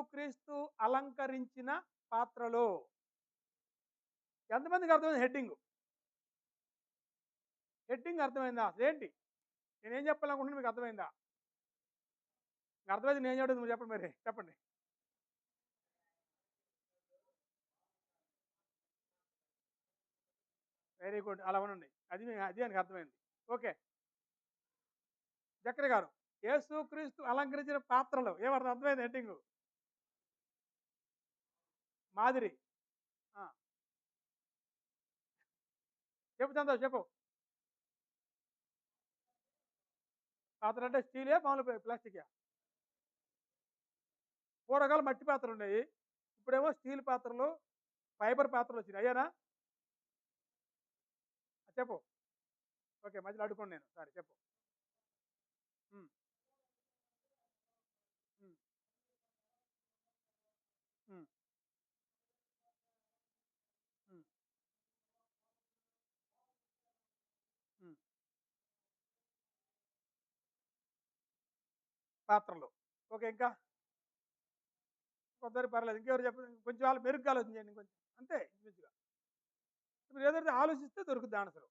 యేసుక్రీస్తు అలంకరించిన పాత్రలో. ఎంతమందికి అర్థమైంది హెడ్డింగు? హెడ్డింగ్ అర్థమైందా? అసలేంటి? నేనేం చెప్పాలనుకుంటున్నాను మీకు అర్థమైందా? అర్థమైంది నేను చెప్పేది నువ్వు చెప్పండి మరి. చెప్పండి. Very good. అలా ఉండండి. అది ఆయనకు అర్థమైంది. ఓకే. చక్రి గారు. యేసుక్రీస్తు అలంకరించిన పాత్రలు ఏమర్థం అర్థమైంది హెడ్డింగు? మాదిరి. ఆ! చెప్పు సంతోష్ చెప్పు. పాత్ర అంటే స్టీలే మామూలు ప్లాస్టికా? పూర్వకాలం మట్టి పాత్రలుండేయి. ఇప్పుడేమో స్టీల్ పాత్రలు, ఫైబర్ పాత్రలొచ్చినాయి. అయ్యేనా? చెప్పు. ఓకే. మధ్యలో అడ్డుకోను నేను. సారీ చెప్పు. హ్మ్. హ్మ్. హ్మ్. హ్మ్. హ్మ్. పాత్రలు. ఓకే. ఇంకా? కొందరు పర్లేదు. ఇంకెవరు చెప్పండి. కొంచెం మెరుగ్గా ఆలోచన చేయండి ఇంకొంచెం. అంతే ఇంచుమించుగా. మీరు ఏదైతే ఆలోచిస్తే దొరుకుద్ది ఆన్సరు.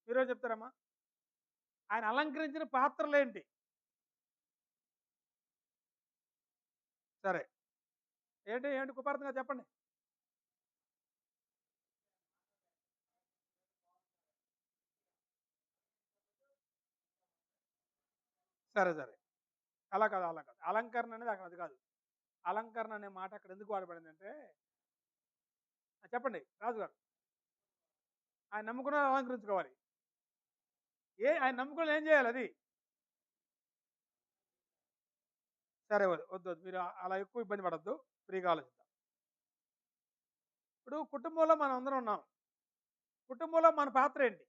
మీరేం చెప్తారమ్మా? ఆయన అలంకరించిన పాత్రలేంటి? సరే. ఏంటి కుపార్థంగా చెప్పండి. సరే. అలా కాదు. అలంకరణ అనేది అక్కడ అది కాదు. అలంకరణ అనే మాట అక్కడ ఎందుకు వాడబడిందంటే చెప్పండి రాజుగారు. ఆయన నమ్ముకున్న అలంకరించుకోవాలి. ఆయన నమ్ముకున్న ఏం చేయాలి అది? సరే వద్దు. మీరు అలా ఎక్కువ ఇబ్బంది పడొద్దు. ఫ్రీగా ఆలోచిద్దాం. ఇప్పుడు కుటుంబంలో మనం అందరం ఉన్నాం. కుటుంబంలో మన పాత్ర ఏంటి?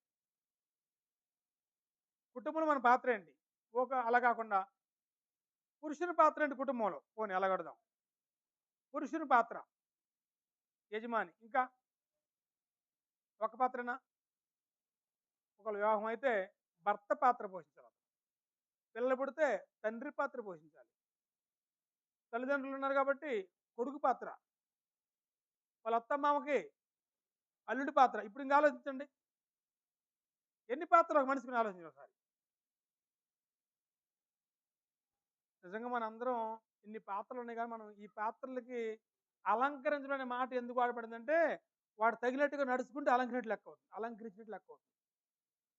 కుటుంబంలో మన పాత్ర ఏంటి? అలా కాకుండా పురుషుని పాత్ర ఏంటి కుటుంబంలో? పోనీ అలా కడదాం. పురుషుని పాత్ర యజమాని. ఇంకా ఒక పాత్రనా? ఒకవేళ వివాహం అయితే భర్త పాత్ర పోషించాలి. పిల్లలు పుడితే తండ్రి పాత్ర పోషించాలి. తల్లిదండ్రులు ఉన్నారు కాబట్టి కొడుకు పాత్ర. వాళ్ళ అత్తమామకి అల్లుడి పాత్ర. ఇప్పుడు ఇంకా ఆలోచించండి. ఎన్ని పాత్రలు ఒక మనిషికి ఆలోచించండి ఒకసారి. నిజంగా మనందరం ఇన్ని పాత్రలు ఉన్నాయి కానీ మనం ఈ పాత్రలకి అలంకరించడం అనే మాట ఎందుకు వాడబడిందంటే వాడు తగినట్టుగా నడుచుకుంటే అలంకరించినట్టు లెక్క అవుతుంది.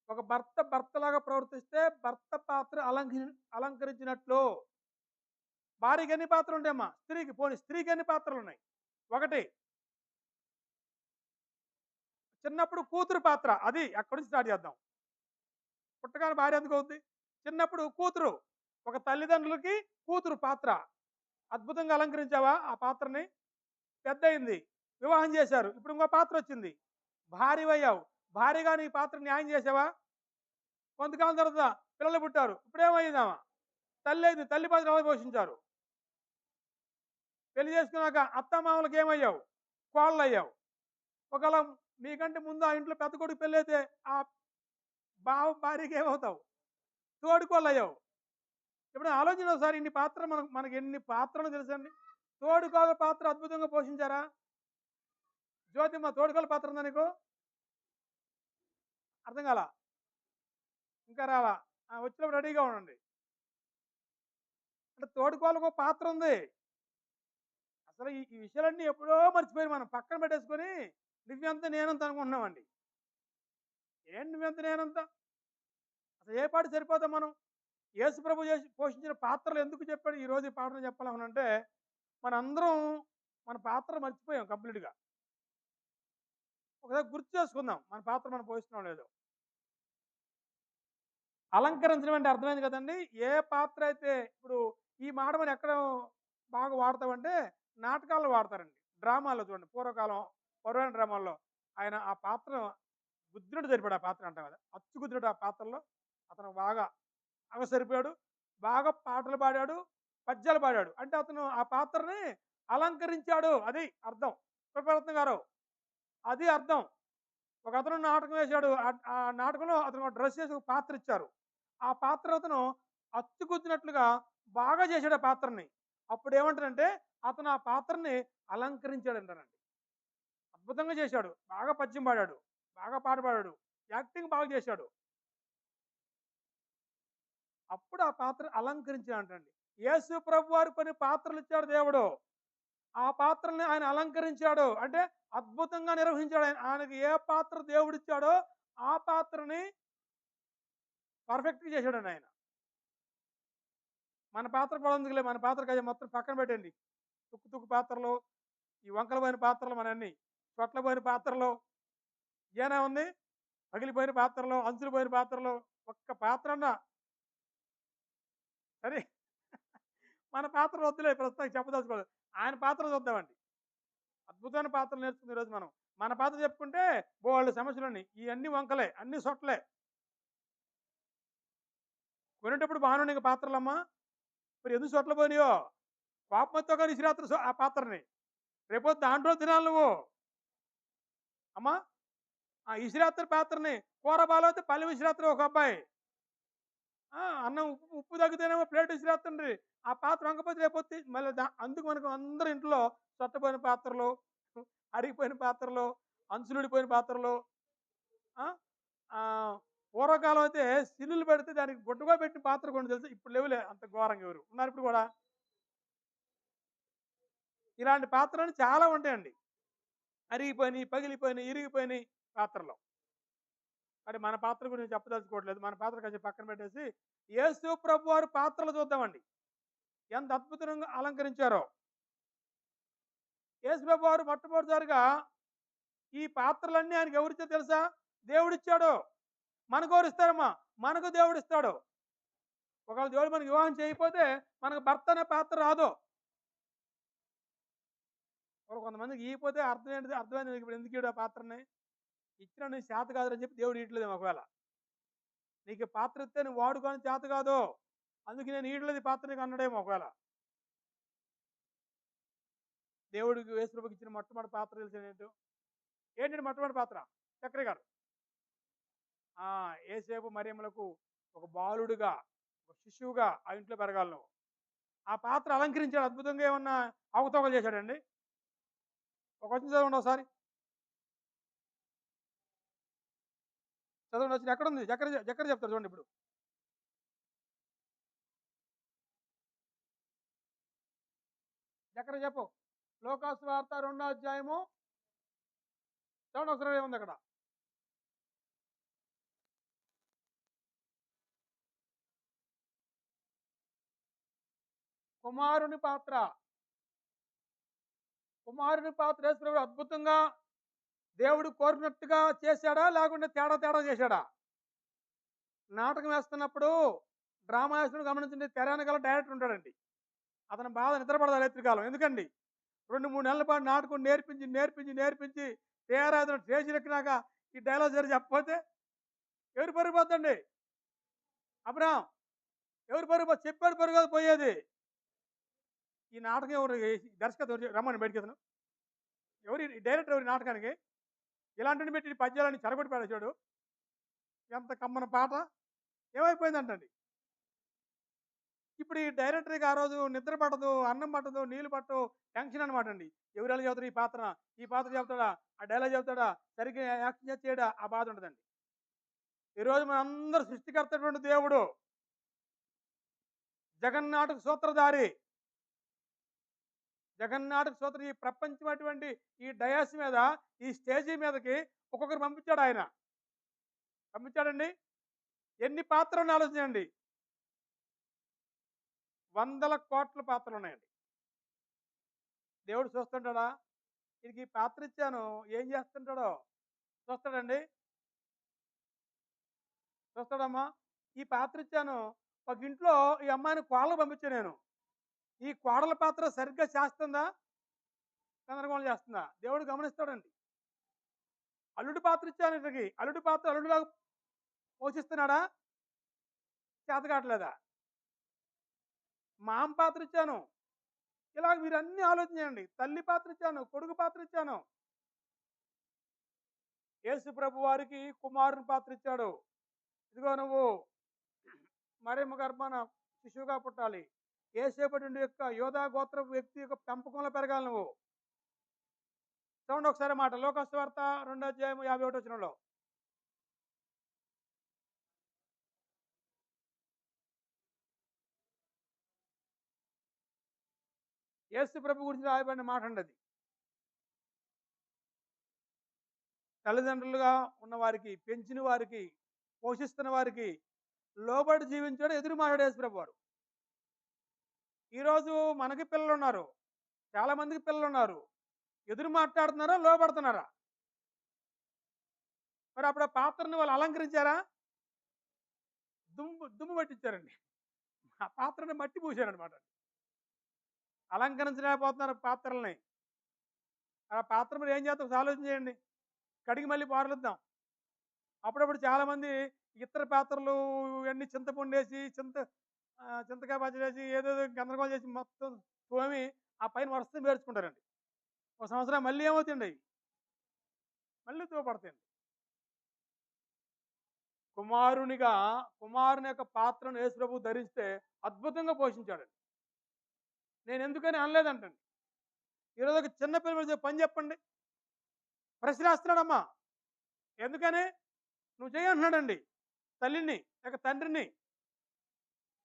ఒక భర్తలాగా ప్రవర్తిస్తే భర్త పాత్ర అలంకరించినట్లు. భార్యకి ఎన్ని పాత్రలు ఉంటాయమ్మా? స్త్రీకి ఎన్ని పాత్రలు ఉన్నాయి? ఒకటి. చిన్నప్పుడు కూతురు పాత్ర. అది అక్కడి నుంచి స్టార్ట్ చేద్దాం. పుట్టగానే భార్య ఎందుకు అవుద్ది? చిన్నప్పుడు కూతురు. ఒక తల్లిదండ్రులకి కూతురు పాత్ర. అద్భుతంగా అలంకరించావా ఆ పాత్రని? పెద్దయింది. వివాహం చేశారు. ఇప్పుడు ఇంకో పాత్ర వచ్చింది. భార్యవయ్యావు. భార్యగా నీ పాత్ర న్యాయం చేసావా? కొంతకాలం తర్వాత పిల్లలు పుట్టారు. ఇప్పుడేమైందామా? తల్లి అయింది. తల్లి పాత్ర ఎవరు పోషించారు? పెళ్లి చేసుకున్నాక అత్తమామలకు ఏమయ్యావు? కోళ్ళయ్యావు. ఒకవేళ మీకంటే ముందు ఆ ఇంట్లో పెద్ద కొడుకు పెళ్ళైతే ఆ భార్యకి ఏమవుతావు? తోడుకోళ్ళయ్యావు. ఇప్పుడు ఆలోచన ఒకసారి ఇన్ని పాత్ర మనకి ఎన్ని పాత్రలు తెలుసండి. తోడుకోళ్ళ పాత్ర అద్భుతంగా పోషించారా? జ్యోతిమ్మ తోడుకోళ్ళ పాత్ర ఉందా నీకు? అర్థం కాలా? ఇంకా రాలా? వచ్చినప్పుడు రెడీగా ఉండండి. అంటే తోడుకోళ్ళకు ఒక పాత్ర ఉంది. అసలు ఈ విషయాలన్నీ ఎప్పుడో మర్చిపోయి మనం పక్కన పెట్టేసుకొని నువ్వెంత నేనంత అనుకుంటున్నామండి. ఏంటి నువ్వెంత నేనంత? అసలు ఏ పాట సరిపోతాం మనం? యేసు ప్రభు పోషించిన పాత్రలు ఎందుకు చెప్పాడు ఈ రోజు ఈ పాటలు చెప్పాలనంటే మనందరం మన పాత్ర మర్చిపోయాం కంప్లీట్‌గా. ఒకసారి గుర్తు చేసుకుందాం మన పాత్ర మనం పోషిస్తున్నాం లేదో. అలంకరించడం అంటే అర్థమైంది కదండీ! ఏ పాత్ర అయితే ఇప్పుడు ఈ మాట మనం ఎక్కడ బాగా వాడతామంటే నాటకాల్లో వాడతారండి. డ్రామాల్లో చూడండి పూర్వకాలం పౌరాణిక డ్రామాల్లో ఆయన ఆ పాత్ర గుద్దినట్టు సరిపోయాడు ఆ పాత్ర అంటాం కదా! అచ్చు గుద్దినట్టు ఆ పాత్రలో అతను బాగా సరిపోయాడు. బాగా పాటలు పాడాడు, పద్యాలు పాడాడు. అంటే అతను ఆ పాత్రని అలంకరించాడు. అది అర్థం. కృపారత్న గారు అది అర్థం. ఒకతను నాటకం వేశాడు. ఆ నాటకంలో అతను ఒక డ్రెస్ ఏసి ఒక పాత్ర ఇచ్చారు. ఆ పాత్ర అతను అచ్చుగుద్దినట్లుగా బాగా చేశాడు ఆ పాత్రని. అప్పుడు ఏమంటారంటే అతను ఆ పాత్రని అలంకరించాడు అంటారండి. అద్భుతంగా చేశాడు. బాగా పద్యం పాడాడు. బాగా పాట పాడాడు. యాక్టింగ్ బాగా చేశాడు. అప్పుడు ఆ పాత్ర అలంకరించాడంటండి. యేసు ప్రభువారు కొన్ని పాత్రలు ఇచ్చాడు దేవుడు. ఆ పాత్రల్ని ఆయన అలంకరించాడు. అంటే అద్భుతంగా నిర్వహించాడు ఆయన. ఆయనకి ఏ పాత్ర దేవుడిచ్చాడో ఆ పాత్రని పర్ఫెక్ట్‌గా చేశాడండి ఆయన. మన పాత్ర గూడా మన పాత్ర కదా మొత్తం పక్కన పెట్టండి. తుక్కు తుక్కు పాత్రలు, ఈ వంకలు పోయిన పాత్రలు మనన్నీ. చొట్ల పోయిన పాత్రలు, ఏనా ఉంది? పగిలిపోయిన పాత్రలు, అంచులు పోయిన పాత్రలు, ఒక్క పాత్రన్నా సరే మన పాత్ర వద్దులే ప్రస్తుతానికి చెప్పదలుచుకోలేదు. ఆయన పాత్ర చూద్దామండి. అద్భుతమైన పాత్రలు నేర్చుకుంది ఈరోజు మనం. మన పాత్ర చెప్పుకుంటే బోలెడు సమస్యలున్నాయి. ఇయన్నీ వంకలే, అన్నీ సొట్లే. కొనేటప్పుడు బాగానే ఉన్నాయి పాత్రలమ్మా. మరి ఎందుకు సొట్ల పోయినాయో? కోపంతో కానీ ఇసిరేత్తరు ఆ పాత్రని. రేపొద్దు దాంట్లో తినాలి నువ్వు. అమ్మా ఆ ఇసిరేత్తరు పాత్రని. కూర బాగోలేకపోతే పళ్ళెం విసిరేత్తరు ఒక అబ్బాయి. అన్నం ఉప్పు ఉప్పు తగ్గితేనేమో ప్లేట్ విసిరేత్తండ్రి. ఆ పాత్ర వంకపోతే రేపొద్దు మళ్ళీ అందుకు మనకు అందరి ఇంట్లో సొట్టపోయిన పాత్రలు, అరిగిపోయిన పాత్రలు, అంచులుడిపోయిన పాత్రలు. ఆ! పూర్వకాలం అయితే సిల్లులు పెడితే దానికి గుడ్డగా పెట్టిన పాత్ర కొన్ని తెలుసా? ఇప్పుడు లేవులే అంత ఘోరంగా ఎవరు. ఉన్నారు ఇప్పుడు గూడా. ఇలాంటి పాత్రలు చాలా ఉంటాయండి. అరిగిపోయినయి, పగిలిపోయినయి, ఇరిగిపోయినయి పాత్రలు. మరి మన పాత్ర గురించి చెప్పదలుచుకోవట్లేదు. మన పాత్ర కొంచెం పక్కన పెట్టేసి, యేసు ప్రభువారి పాత్రలు చూద్దామండి. ఎంత అద్భుతంగా అలంకరించారో. యేసు ప్రభువారు మొట్టమొదటిసారిగా ఈ పాత్రలన్నీ ఆయనకి ఎవరిచ్చో తెలుసా? దేవుడిచ్చాడు. మనకెవరిస్తారమ్మా? మనకు దేవుడిస్తాడు. ఒకవేళ దేవుడు మనకు వివాహం చేయకపోతే మనకు భర్త అనే పాత్ర రాదు. కొంతమందికి ఇయ్యకపోతే అర్థం ఏంటిది? అర్థమైంది మీకు ఇప్పుడు ఎందుకు ఇయ్యడు ఆ పాత్రని? ఇచ్చినా నీకు చేత కాదురని చెప్పి దేవుడు ఇయ్యట్లేదేమో ఒకవేళ. నీకు ఈ పాత్ర ఇస్తే నువ్వు వాడుకోని చేత కాదు. అందుకే నేను ఇయ్యట్లేదు ఈ పాత్ర నీకు అన్నాడేమో ఒకవేళ. దేవుడికి యేసుప్రభుకి ఇచ్చిన మొట్టమొదటి పాత్ర తెలిసేనేంటో? ఏంటంటే మొట్టమొదటి పాత్ర? చక్రి గారు. యేసేపు మరియమ్మలకు ఒక బాలుడుగా, ఒక శిశువుగా ఆ ఇంట్లో పెరగాలి నువ్వు. ఆ పాత్ర అలంకరించాడు అద్భుతంగా ఏమన్నా అవకతవకలు చేశాడండి? ఒక వచనం చదవండి ఒకసారి. చదవండి వచ్చిన ఎక్కడుంది? జక్కర చెప్తారు చూడండి ఇప్పుడు. జక్కర చెప్పు. లోకాసు వార్త 2వ అధ్యాయము చదవండి ఒకసారి ఏముంది అక్కడ? కుమారుని పాత్ర. కుమారుని పాత్ర యేసుప్రభువు అద్భుతంగా దేవుడు కోరినట్టుగా చేశాడా? లేకుంటే తేడా తేడా చేశాడా? నాటకం వేస్తున్నప్పుడు, డ్రామా వేస్తున్నప్పుడు గమనించండి తెర వెనకాల డైరెక్టర్ ఉంటాడండి. అతను బాగా నిద్రపడతాడు రాత్రికాలం. ఎందుకండి? 2, 3 నెలల పాటు నాటకం నేర్పించి, నేర్పించి, నేర్పించి తీరా అతను స్టేజ్‌లు ఎక్కినాక ఈ డైలాగ్ సరిగ్గా చెప్పకపోతే ఎవరి పరువు పోద్దండి? అబ్రాహాం ఎవరి పరువు చెప్పాడు పరువు కాదు పోయేది. ఈ నాటకం ఎవరు దర్శకత్వం ఎవరు రమ్మని బయటికి అతను. ఎవరు డైరెక్టర్ ఎవరు ఈ నాటకానికి? ఇలాంటివి పెట్టి పద్యాలని చెరగొట్టి పడేసాడు. ఎంత కమ్మన పాట ఏమైపోయిందంటండి. ఇప్పుడు ఈ డైరెక్టర్‌కి ఆ రోజు నిద్ర పట్టదు, అన్నం పట్టదు, నీళ్లు పట్టవు, టెన్షన్ అనమాట అండి. ఎవరెలా చెబుతారు ఈ పాత్ర? ఈ పాత్ర చెబుతాడా? ఆ డైలాగ్ చెబుతాడా? సరిగ్గా యాక్షన్ చేయడా? ఆ బాధ ఉండదండి. ఈరోజు మనందరూ సృష్టికర్తటువంటి దేవుడు, జగన్నాటక సూత్రధారి, జగన్నాటక సూత్ర ఈ ప్రపంచం అటువంటి ఈ డయాస్ మీద, ఈ స్టేజీ మీదకి ఒక్కొక్కరు పంపించాడు ఆయన. పంపించాడండి. ఎన్ని పాత్రలు ఆలోచించండి. వందల కోట్ల పాత్రలు ఉన్నాయండి. దేవుడు చూస్తుంటాడా? వీడికి ఈ పాత్ర ఇచ్చాను ఏం చేస్తుంటాడో చూస్తాడండి? చూస్తాడమ్మా? ఈ పాత్ర ఇచ్చాను ఒక ఇంట్లో ఈ అమ్మాయిని కోడలు పంపించాను నేను. ఈ కోడల పాత్ర సరిగ్గా చేస్తుందా? గందరగోళం చేస్తుందా? దేవుడు గమనిస్తాడండి. అల్లుడి పాత్ర ఇచ్చాను ఇతనికి. అల్లుడి పాత్ర అల్లుడిలాగా పోషిస్తున్నాడా? చేత కావట్లేదా? మామ పాత్ర ఇచ్చాను. ఇలాగ మీరన్నీ ఆలోచించండి. తల్లి పాత్ర ఇచ్చాను, కొడుకు పాత్ర ఇచ్చాను. యేసు ప్రభు వారికి కుమారుని పాత్ర ఇచ్చాడు. ఇదిగో నువ్వు మరియమ్మ గర్భాన శిశువుగా పుట్టాలి. యేసేపటి యొక్క యోధా గోత్రపు వ్యక్తి యొక్క పెంపకంలో పెరగాలి నువ్వు. చూడండి ఒకసారి మాట లోకాసు వార్త 2:51 యేసు ప్రభు గురించి రాయబడిన మాట అండి అది. తల్లిదండ్రులుగా ఉన్న వారికి, పెంచిన వారికి, పోషిస్తున్న వారికి లోబడి జీవించాడు ఎదురు మాట్లాడు యేసు ప్రభు వారు. ఈరోజు మనకి పిల్లలున్నారు. చాలా మందికి పిల్లలున్నారు. ఎదురు మాట్లాడుతున్నారా? లోబడుతున్నారా? మరి అప్పుడు ఆ పాత్రను వాళ్ళు అలంకరించారా? దుమ్ము దుమ్ము పట్టించారండి. ఆ పాత్రని మట్టి పూసారనమాట. అలంకరించలేకపోతున్నారు పాత్రల్ని. ఆ పాత్ర మరి ఏం చేస్తాం ఒకసారి ఆలోచన చేయండి. కడిగి మళ్ళీ పారలుద్దాం. అప్పుడప్పుడు చాలామంది ఇతర పాత్రలు ఇవన్నీ చింతపండేసి చింతకాయ పచ్చడేసి ఏదేదో గందరగోళం చేసి మొత్తం తోమి ఆ పైన వరుసని పేర్చుకుంటారండి. ఒక సంవత్సరం మళ్ళీ ఏమవుతాయండి అవి? మళ్ళీ తోపడతాయండి. కుమారుని యొక్క పాత్రను యేసు ప్రభువు ధరిస్తే అద్భుతంగా పోషించాడండి. నేను ఎందుకని అనలేదంటండి. ఈరోజు ఒక చిన్న పిల్లలు పని చెప్పండి, ప్రశ్న వేస్తున్నాడమ్మా. ఎందుకని? నువ్వు చేయి అంటున్నాడండి తల్లిని లేక తండ్రిని.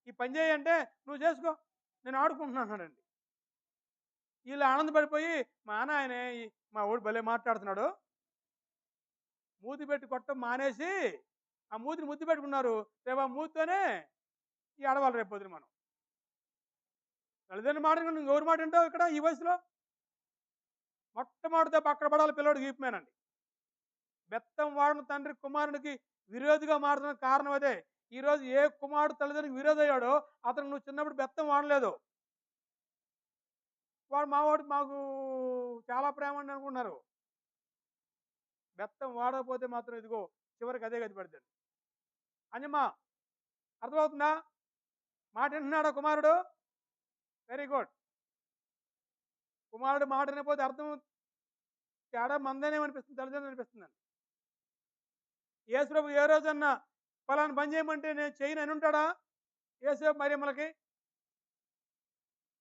ఈ పని చేయంటే నువ్వు చేసుకో, నేను ఆడుకుంటున్నా అన్నాడండి. వీళ్ళు ఆనందపడిపోయి మా నాయనే మా ఊడు భలే మాట్లాడుతున్నాడు, మూతి పెట్టి కొట్టం మానేసి ఆ మూతిని ముద్దు పెట్టుకున్నారు. రేపు ఆ మూతితోనే ఈ ఆడవాళ్ళు రేపు పొద్దున మనం తల్లిదండ్రుల మాట నువ్వు ఎవరి మాట వింటావు ఇక్కడ ఈ వయసులో? మొట్టమొదటితో పక్కడ పడాలి పిల్లడు గీపిమేనండి. బెత్తం వాడిన తండ్రి కుమారునికి విరోధిగా మారుతున్న కారణం అదే. ఈరోజు ఏ కుమారుడు తల్లిదండ్రులకు విరోధి అయ్యాడో అతను నువ్వు చిన్నప్పుడు బెత్తం వాడలేదు. వాడు మావాడు మాకు చాలా ప్రేమ అని అనుకున్నారు. బెత్తం వాడకపోతే మాత్రం ఇదిగో చివరికి అదే గతి పడుతుంది. అంజమ్మా అర్థమవుతుందా? మాట వింటున్నాడా కుమారుడు? Very good. కుమారుడు మాట వినకపోతే అర్థం తేడా మందనేమనిపిస్తుంది, తల్లిదండ్రులు అనిపిస్తుందండి. యేసుప్రభు ఏ రోజన్నా ఫలానా పని చేయమంటే నేను చేయను అని ఉంటాడా? యేసేపు మరియమ్మలకి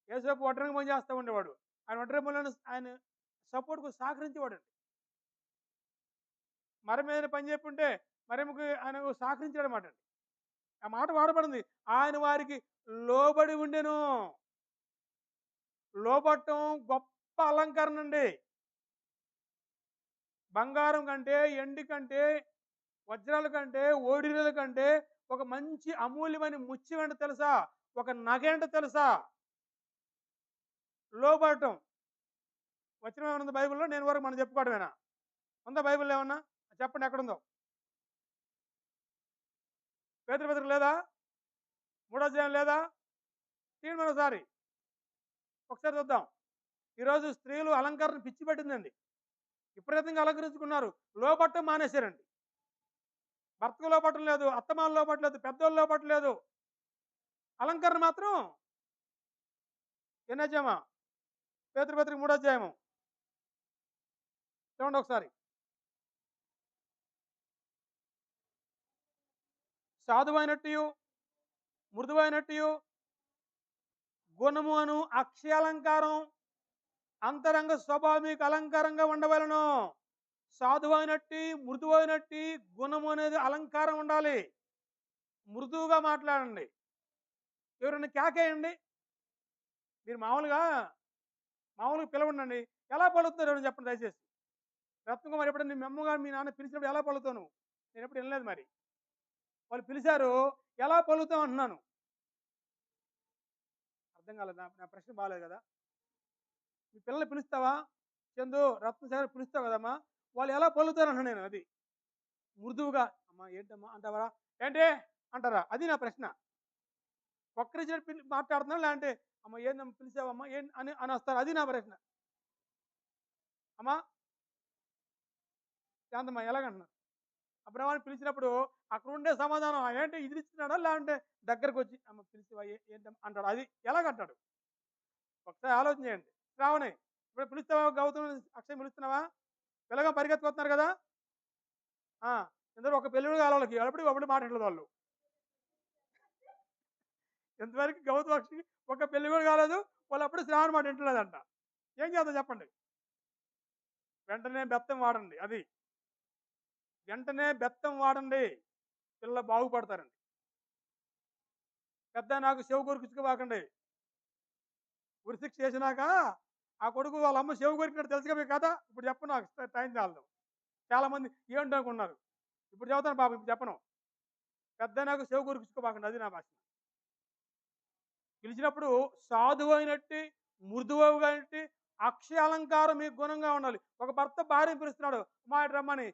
యేసేపు ఒంటరిగా పని చేస్తూ ఉండేవాడు. ఆయన ఒంటరి పనులను ఆయన సపోర్ట్కు సహకరించేవాడండి. మరం మీద పని చెప్పుంటే మరమ్మకి ఆయన సహకరించాడు అనమాట. ఆ మాట వాడబడింది. ఆయన వారికి లోబడి ఉండెను. లోబడటం గొప్ప అలంకరణ అండి. బంగారం కంటే, ఎండి కంటే, వజ్రాల కంటే, ఓడిల కంటే ఒక మంచి అమూల్యమైన ముత్యం ఏంటో తెలుసా? ఒక నగ ఏంటో తెలుసా? లోబడటం. వచనం ఏమన్నా ఉందా బైబిల్లో? నేను వరకు మనం చెప్పుకోవడమేనా? ఉందా బైబిల్లో ఏమన్నా? చెప్పండి ఎక్కడుందో. పేతురు పత్రిక లేదా? 3వ అధ్యాయం లేదా? తీయండి మరోసారి. ఒకసారి చూద్దాం. ఈరోజు స్త్రీలు అలంకరణ పిచ్చి పెట్టిందండి. విపరీతంగా అలంకరించుకున్నారు. లోబట్టం మానేశారండి. భర్తకు లోపట్టం లేదు, అత్తమాల లోపట్లేదు, పెద్దోళ్ళు లోపట్లేదు. అలంకరణ మాత్రం ఎన్ని అధ్యాయమా? పేతురు పత్రిక 3వ అధ్యాయము చూడండి ఒకసారి. సాధువైనట్టు మృదువైనట్టు గుణము అను అక్షయాలంకారం అంతరంగ స్వభావం మీకు అలంకారంగా ఉండవలను. సాధువైనట్టు మృదువైనట్టు గుణము అనేది అలంకారం ఉండాలి. మృదువుగా మాట్లాడండి. ఎవరైనా కేకేయండి. మీరు మామూలుగా పిలవండి. ఎలా పలుకుతారు ఎవరైనా చెప్పండి దయచేసి. రత్నకుమార్ ఎప్పుడు మీ అమ్మగారు మీ నాన్న పిలిచినప్పుడు ఎలా పలుకుతావు నువ్వు? నేను ఎప్పుడు వినలేదు. మరి వాళ్ళు పిలిచారు, ఎలా పలుకుతావు అంటున్నాను. అర్థం కాలేదా? నా ప్రశ్న బాగాలేదు కదా? మీ పిల్లల్ని పిలుస్తావా? చందు రత్నసాగర్ పిలుస్తావు కదమ్మా, వాళ్ళు ఎలా పలుకుతారు అన్నా నేను. అది మృదువుగా అమ్మా ఏంటమ్మా అంటావరా? ఏంటి అంటారా? అది నా ప్రశ్న. ఒక్కరి మాట్లాడుతున్నా లేదంటే అమ్మ ఏందమ్మా పిలిచావమ్మా ఏం అని వస్తారు. అది నా ప్రశ్న. అమ్మా శాంతమ్మా ఎలాగంటున్నారు? అబ్రహాన్ని పిలిచినప్పుడు అక్కడ ఉండే సమాధానం ఏంటి ఇదిరిస్తున్నాడా లేదంటే దగ్గరకు వచ్చి అమ్మ పిలిచివా ఏంటమ్మా అంటాడు. అది ఎలాగంటాడు? ఒకసారి ఆలోచన చేయండి. శ్రావణి ఇప్పుడు పిలుస్తావా? గౌతమ్ అక్షయం పిలుస్తున్నావా? పిల్లగా పరిగెత్తుకొస్తున్నారు కదా. ఇందరూ ఒక పెళ్ళిడు కావాలి వాళ్ళకి. అప్పుడు మాట్లాడలేదు వాళ్ళు. ఇంతవరకు గౌతమ పక్షికి ఒక పెళ్లి కూడా కాలేదు. వాళ్ళు అప్పుడు శ్రావణ మాట వింటలేదంట. ఏం చేద్దాం చెప్పండి? వెంటనే బెత్తం వాడండి. అది. వెంటనే బెత్తం వాడండి. పిల్లలు బాగుపడతారండి. పెద్ద నాకు చెవి కొరికించుకోబాకండి. ఉరిశిక్ష చేసినాక ఆ కొడుకు వాళ్ళ అమ్మ చెవి కొరికినట్టు తెలుసుగా మీకు కథ. ఇప్పుడు చెప్పను నాకు టైం చాలదు. చాలా మంది ఏంటనుకున్నారు. ఇప్పుడు చెబుతాను బాబు, ఇప్పుడు చెప్పను. పెద్ద నాకు చెవి కొరికించుకోబాకండి. అది నా భాష. పిలిచినప్పుడు సాధువైనట్టి, మృదువైనట్టి, అక్షయ అలంకారం మీకు గుణంగా ఉండాలి. ఒక భర్త భార్యను పిలుస్తున్నాడు, అమ్మా ఇటు రమ్మని.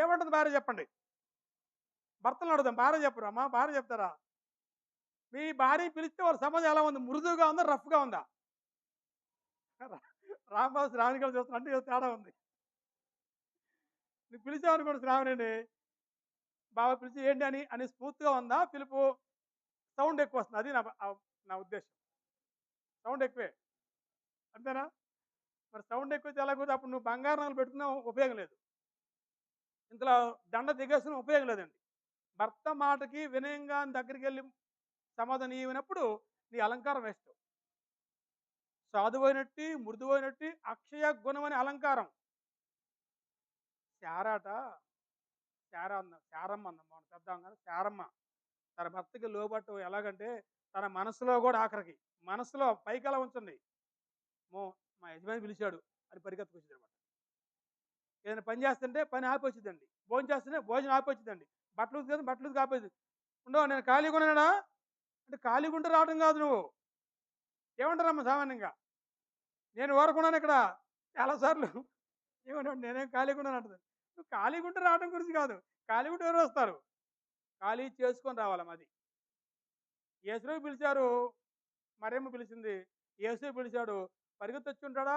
ఏమంటుంది భార్య చెప్పండి? భర్తలను అడుగుదాం, భార్య చెప్పరు. అమ్మా భార్య చెప్తారా? మీ భార్య పిలిస్తే వాళ్ళ సమాజం ఎలా ఉంది? మృదువుగా ఉందా, రఫ్గా ఉందా? రాంబాబు శ్రావణి గారు చూస్తున్నా అంటే ఏదో తేడా ఉంది. నువ్వు పిలిచావనుకోండి శ్రావణిని, బాబా పిలిచి ఏంటి అని స్మూత్గా ఉందా పిలుపు, సౌండ్ ఎక్కువ వస్తుంది. అది నా ఉద్దేశం. సౌండ్ ఎక్కువే, అంతేనా? మరి సౌండ్ ఎక్కువ ఎలా కుదిరి అప్పుడు నువ్వు బంగారు నగలు పెట్టుకున్నా ఉపయోగం లేదు. ఇంతలో దండ దిగేసిన ఉపయోగం లేదండి. భర్త మాటకి వినయంగా దగ్గరికి వెళ్ళి సమాధానం ఇవ్వనప్పుడు నీ అలంకారం వేస్తావు. సాధువైనట్టి, మృదువైనట్టి, అక్షయ గుణం అనే అలంకారం. శారాట, శారమ్మ అందం మనం చెప్దాం కదా. శారమ్మ తన భర్తకి లోబట్టు ఎలాగంటే తన మనసులో కూడా ఆఖరికి మనసులో పైకి ఎలా ఉంచండి. మా యజమాని పిలిచాడు అని పరిగెత్తుకొచ్చింది అనమాట. ఏదైనా పని చేస్తుంటే పని ఆపొచ్చిందండి. భోజనం చేస్తుంటే భోజనం ఆపొచ్చిందండి. బట్టలు ఉతికేస్తే బట్టలు ఉతికి ఆపేది. ఉండవు నేను ఖాళీగా ఉన్నానా అంటే ఖాళీగా ఉంటే రావడం కాదు. నువ్వు ఏమంటారమ్మా సామాన్యంగా? నేను ఊరకున్నాను ఇక్కడ చాలాసార్లు. ఏమంటాడు నేనేం ఖాళీగా ఉన్నాను అంటుంది. నువ్వు ఖాళీగా ఉంటే రావడం గురించి కాదు. ఖాళీ ఉంటే ఎవరు వస్తారు? ఖాళీ చేసుకొని రావాలి. మాది యేసును పిలిచారు, మరేమో పిలిచింది. యేసు పిలిచాడు, పరిగెత్తి ఉంటాడా?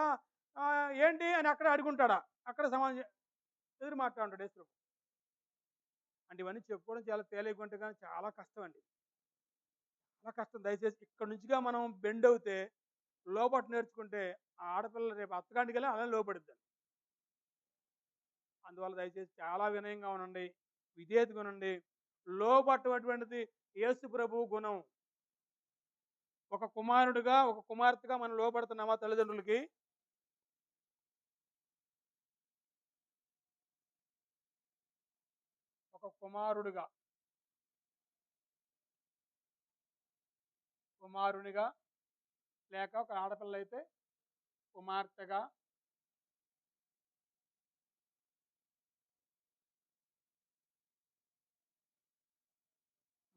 ఏంటి అని అక్కడ అడుగుంటాడా? అక్కడ సమాజం ఎదురు మాట్లాడుతాడు యేసు. అంటే ఇవన్నీ చెప్పుకోవడం చాలా తేలికుంటే కానీ చాలా కష్టం అండి. చాలా కష్టం. దయచేసి ఇక్కడ నుంచిగా మనం బెండ్ అవుతే లోపట నేర్చుకుంటే ఆ ఆడపిల్ల రేపు అత్తగాంటికి వెళ్ళి అలా లోపడిద్దాం. అందువల్ల దయచేసి చాలా వినయంగా ఉండండి, విధేయతగా ఉండండి. లోపట్టటువంటిది యేసు ప్రభు గుణం. ఒక కుమారుడిగా ఒక కుమార్తెగా మనం లోపడుతున్నామా తల్లిదండ్రులకి? ఒక కుమారుడిగా, కుమారునిగా, లేక ఒక ఆడపిల్ల అయితే కుమార్తెగా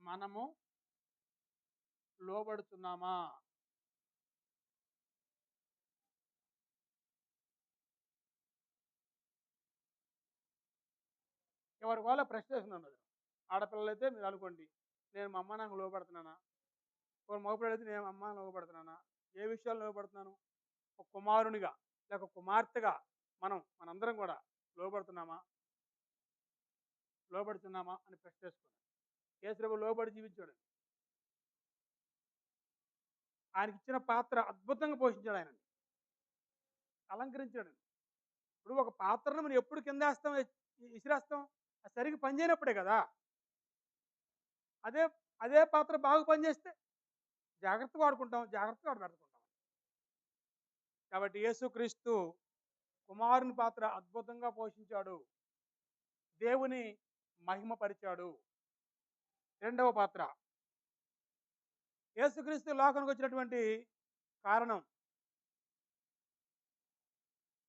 మనము లోబడుతున్నామా? ఎవరి వాళ్ళ ప్రశ్న వేస్తున్నాను. ఆడపిల్లలు అయితే మీరు అనుకోండి, నేను మా అమ్మ నాకు లోబడుతున్నానా? ఒక మగపిల్లలు అయితే నేను అమ్మ లోబడుతున్నానా? ఏ విషయాలు లోబడుతున్నాను? ఒక కుమారునిగా లేక కుమార్తెగా మనందరం కూడా లోబడుతున్నామా? లోబడుతున్నామా అని ప్రశ్న వేసుకోండి. యేసు లోబడి జీవించాడు. ఆయనకి ఇచ్చిన పాత్ర అద్భుతంగా పోషించాడు. ఆయన అలంకరించాడు. ఇప్పుడు ఒక పాత్రను మనం ఎప్పుడు కింద వేస్తాం, ఇసిరేస్తాం? అది సరిగ్గా పనిచేయనప్పుడే కదా. అదే అదే పాత్ర బాగా పనిచేస్తే జాగ్రత్తగా వాడుకుంటాం, జాగ్రత్తగా పెట్టుకుంటాం. కాబట్టి యేసుక్రీస్తు కుమారుని పాత్ర అద్భుతంగా పోషించాడు, దేవుని మహిమపరిచాడు. రెండవ పాత్ర, యేసుక్రీస్తు లోకానికి వచ్చినటువంటి కారణం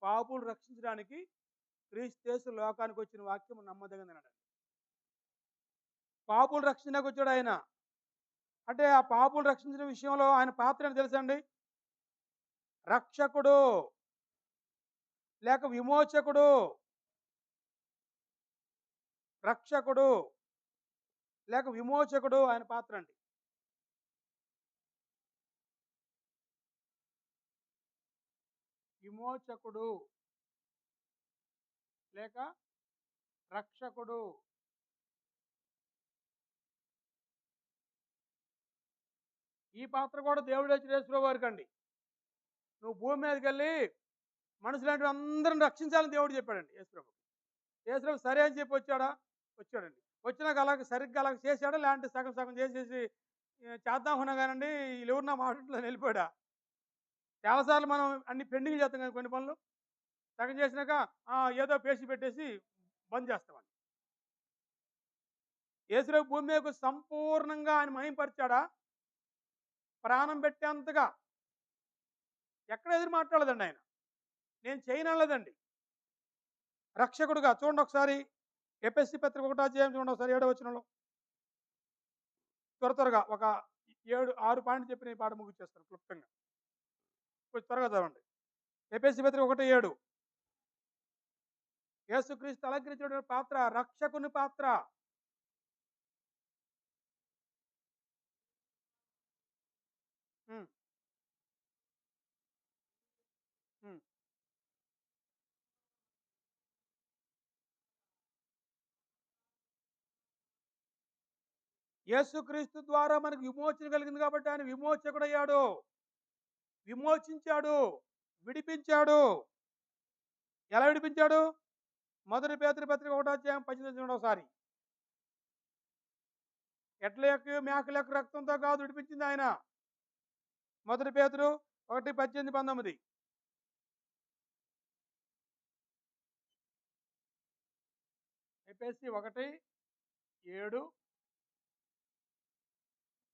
పాపులు రక్షించడానికి. క్రీస్తు లోకానికి వచ్చిన వాక్యం నమ్మదగినది. పాపులు రక్షించడానికి వచ్చాడు ఆయన. అంటే ఆ పాపులు రక్షించిన విషయంలో ఆయన పాత్ర అని తెలుసండి. రక్షకుడు లేక విమోచకుడు. రక్షకుడు లేక విమోచకుడు ఆయన పాత్ర అండి. విమోచకుడు లేక రక్షకుడు. ఈ పాత్ర కూడా దేవుడు వచ్చి యేసుప్రభు వారికి అండి. నువ్వు భూమి మీదకి వెళ్ళి మనుషులంటే అందరిని రక్షించాలని దేవుడు చెప్పాడండి యేసుప్రభు. యేసుప్రభు సరే అని చెప్పి వచ్చాడండి. వచ్చినాక అలాగే సరిగ్గా అలాగే చేశాడా, లేదంటే సగం సగం చేసేసి చేద్దాం అనుకున్నా కానండి, ఈళ్ళెవరు నా మాట వింటలేదని వెళ్ళిపోయాడా. చాలా సార్లు మనం అన్ని పెండింగ్ చేస్తాం కదా కొన్ని పనులు. సగం చేసినాక ఏదో పేసి పెట్టేసి బంద్ చేస్తామండి. యేసుప్రభు భూమి మీదకు సంపూర్ణంగా ఆయన మహిమపరిచాడా? ప్రాణం పెట్టేంతగా ఎక్కడ ఎదురు మాట్లాడలేదండి ఆయన. నేను చేయననలేదండి. రక్షకుడుగా చూడండి ఒకసారి ఎఫెసీ పత్రిక 1 అధ్యాయం చూడండి ఒకసారి 7వ వచనంలో. త్వరగా ఒక 6 పాయింట్లు చెప్పి నేను ఈ పాఠం ముగించేస్తాను క్లుప్తంగా. కొంచెం త్వరగా చదవండి. ఎఫెసీ పత్రిక 1:7. యేసుక్రీస్తు అలంకరించిన పాత్ర రక్షకుని పాత్ర. హ్మ్. హ్మ్. యేసుక్రీస్తు ద్వారా మనకు విమోచన కలిగింది కాబట్టి ఆయన విమోచకుడయ్యాడు. విమోచించాడు. విడిపించాడు. ఎలా విడిపించాడు? మొదటి పేతురు పత్రిక 1 అధ్యాయం 18 చూడండి ఒకసారి. ఎడ్ల యొక్క మేకల యొక్క రక్తంతో కాదు విడిపించింది ఆయన. మొదటి పేతురు 1, 18, 19. ఎఫెసీ 1:7.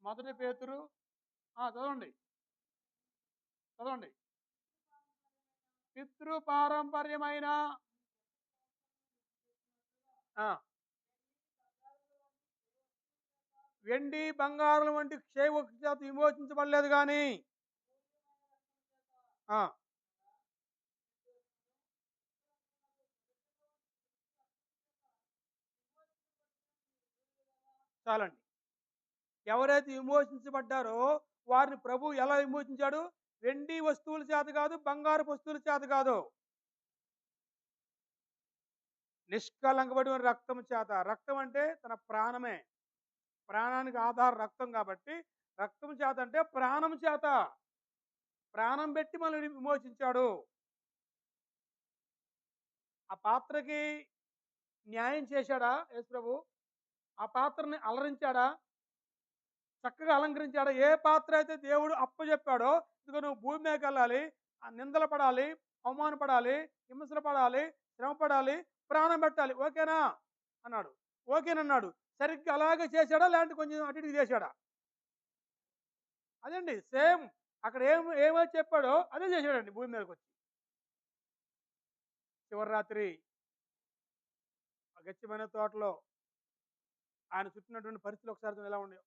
మొదటి పేతురు చదవండి. చదవండి. పితృపారంపర్యమైన ఆ, వెండి బంగారం వంటి క్షయ చేత విమోచించబడలేదు కానీ చాలండి. ఎవరైతే విమోచించబడ్డారో వారిని ప్రభు ఎలా విమోచించాడు? వెండి వస్తువుల చేత కాదు, బంగారు వస్తువుల చేత కాదు, నిష్కలంకబడిన రక్తం చేత. రక్తం అంటే తన ప్రాణమే. ప్రాణానికి ఆధారం రక్తం కాబట్టి రక్తం చేత అంటే ప్రాణం చేత. ప్రాణం పెట్టి మనల్ని విమోచించాడు. ఆ పాత్రకి న్యాయం చేశాడా యేసుప్రభు? ఆ పాత్రని అలరించాడా? చక్కగా అలంకరించాడా? ఏ పాత్ర అయితే దేవుడు అప్పచెప్పాడో, ఇదిగో నువ్వు భూమి మీదకి వెళ్ళాలి, ఆ నిందలు పడాలి, అవమానపడాలి, హింసలు పడాలి, శ్రమ పడాలి, ప్రాణం పెట్టాలి, ఓకేనా అన్నాడు. ఓకేనన్నాడు. సరిగ్గా అలాగే చేశాడా? లేదంటే కొంచెం అటు ఇటుగా చేశాడా? అదండి సేమ్. అక్కడ ఏమైతే చెప్పాడో అదే చేశాడండి భూమి మీదకి వచ్చి. చివరి రాత్రి ఆ గెత్సేమనే తోటలో ఆయన చుట్టినటువంటి పరిస్థితులు ఒకసారి ఎలా ఉండేవి.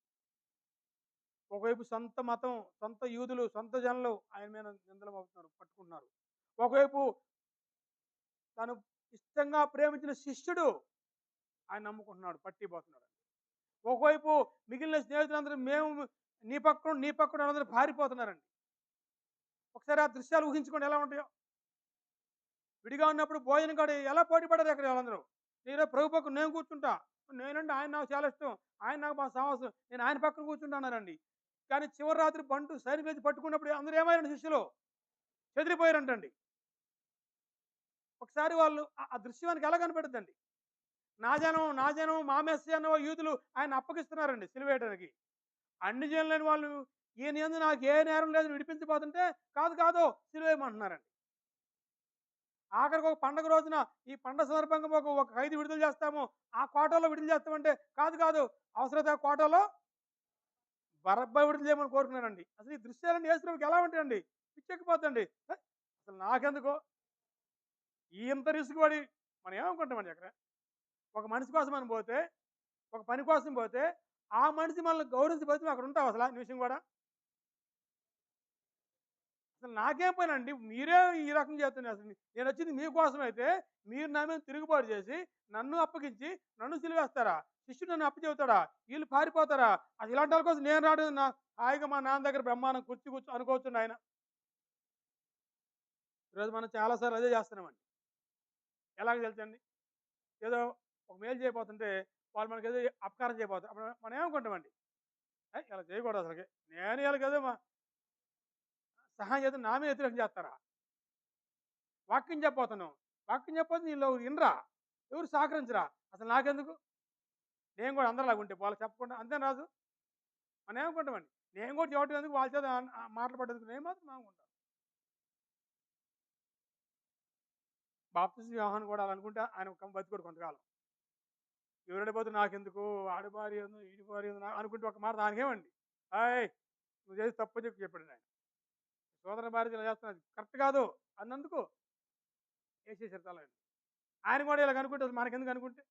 ఒకవైపు సొంత మతం, సొంత యూదులు, సొంత జనులు ఆయన మీద నిందలు మోపుతున్నారు, పట్టుకుంటున్నారు. ఒకవైపు తను ఇష్టంగా ప్రేమించిన శిష్యుడు ఆయన నమ్ముకుంటున్నాడు, పట్టిపోతున్నాడు. ఒకవైపు మిగిలిన స్నేహితులందరూ మేము నీ పక్కన అందరూ పారిపోతున్నారండి. ఒకసారి ఆ దృశ్యాలు ఊహించుకోండి ఎలా ఉంటాయో. విడిగా ఉన్నప్పుడు భోజనం కాడ ఎలా పోటీ పడారు అక్కడ వాళ్ళందరూ. నేను ప్రభు పక్కన నేను కూర్చుంటా, నేనంటే ఆయన నాకు చాలా ఇష్టం, ఆయన నాకు మా సాహసం, నేను ఆయన పక్కన కూర్చుంటున్నానండి. కానీ చివరి రాత్రి బంటు సైనిక వేసి పట్టుకున్నప్పుడు అందరూ ఏమైనా శిష్యులు చెదిరిపోయారంటండి. ఒకసారి వాళ్ళు ఆ దృశ్యానికి ఎలా కనపడుద్దండి. నా జనం మా మెస్సి అన్న యూదులు ఆయన అప్పగిస్తున్నారండి సిలువేయడానికి. అన్ని జనులని వాళ్ళు ఈయన యందు నాకు ఏ నేరం లేదు విడిపించబోతుంటే కాదు కాదు సిలువేయమంటున్నారండి. ఆఖరికి ఒక పండగ రోజున ఈ పండగ సందర్భంగా ఒక ఖైదీ విడుదల చేస్తాము, ఆ కోటలో విడుదల చేస్తామంటే కాదు కాదు అవసరమైతే ఆ కోటలో బరబ్బా విడుదల చేయమని కోరుకున్నారండి. అసలు ఈ దృశ్యాలన్నీ యేసుప్రభుకి ఎలా ఉంటాయండి? పిచ్చెక్కిపోద్దండి. అసలు నాకెందుకో ఇంత రిస్క్ పడి మనం ఏమనుకుంటామండి అక్కడ. ఒక మనిషి కోసం అని పోతే, ఒక పని కోసం పోతే, ఆ మనిషి మనల్ని గౌరవించకపోతే నువ్వు అక్కడ ఉంటావు అసలు నిమిషం కూడా? అసలు నాకేం పనండి? మీరే ఈ రకం చేస్తున్నారు. అసలు నేనొచ్చింది మీకోసం అయితే, మీరు నా మీద తిరుగుబాటు చేసి, నన్ను అప్పగించి, నన్ను సిలువేస్తారా? శిష్యుడు నన్ను అప్పచెబుతాడా? వీళ్ళు పారిపోతారా? అసలు ఇలాంటి వాళ్ళ కోసం నేను రాడు. హాయిగా మా నాన్న దగ్గర బ్రహ్మాండం కూర్చు అనుకోవచ్చుండి ఆయన. ఈరోజు మనం చాలా సార్లు అదే చేస్తున్నామండి. ఎలాగ తెలుసండి? ఏదో ఒక మేలు చేయబోతుంటే, వాళ్ళు మనకేదో అపకారం చేయబోతారు. అప్పుడు మనం ఏమనుకుంటామండి? ఇలా చేయకూడదు అసలకి. నేను వీళ్ళకేదో సహాయం చేస్తే నా మీద వ్యతిరేకం చేస్తారా? వాక్యం చెప్పబోతున్నాం. వాక్యం చెప్పకపోతే నీళ్ళు వినరా? ఎవరు సహకరించరా? అసలు నాకెందుకు? నేను కూడా అందరిలాగా ఉంటే వాళ్ళకి చెప్పకుండా అంతేనా రాజు? మనం ఏమనుకుంటామండి, నేను కూడా చెప్పడం ఎందుకు వాళ్ళ చేత మాటలు పడ్డందుకు, నేను మాత్రం అనుకుంటాను. బాప్తిస్మ యోహాను కూడా అలా అనుకుంటే ఆయన బతికోడు కొంతకాలం. ఎవరెడిపోతే నాకెందుకు, ఆడి భార్య ఏందో, ఈడి భార్య ఏందో అనుకుంటే ఒక మాట దానికేమండి, హాయ్ నువ్వు చేసి తప్పని చెప్పాడు ఆయన. సోదర భార్య ఇలా చేస్తున్నది కరెక్ట్ కాదు అన్నందుకు వేసేసారు తల. ఆయన కూడా ఇలా అనుకుంటే మనకెందుకు అనుకుంటే,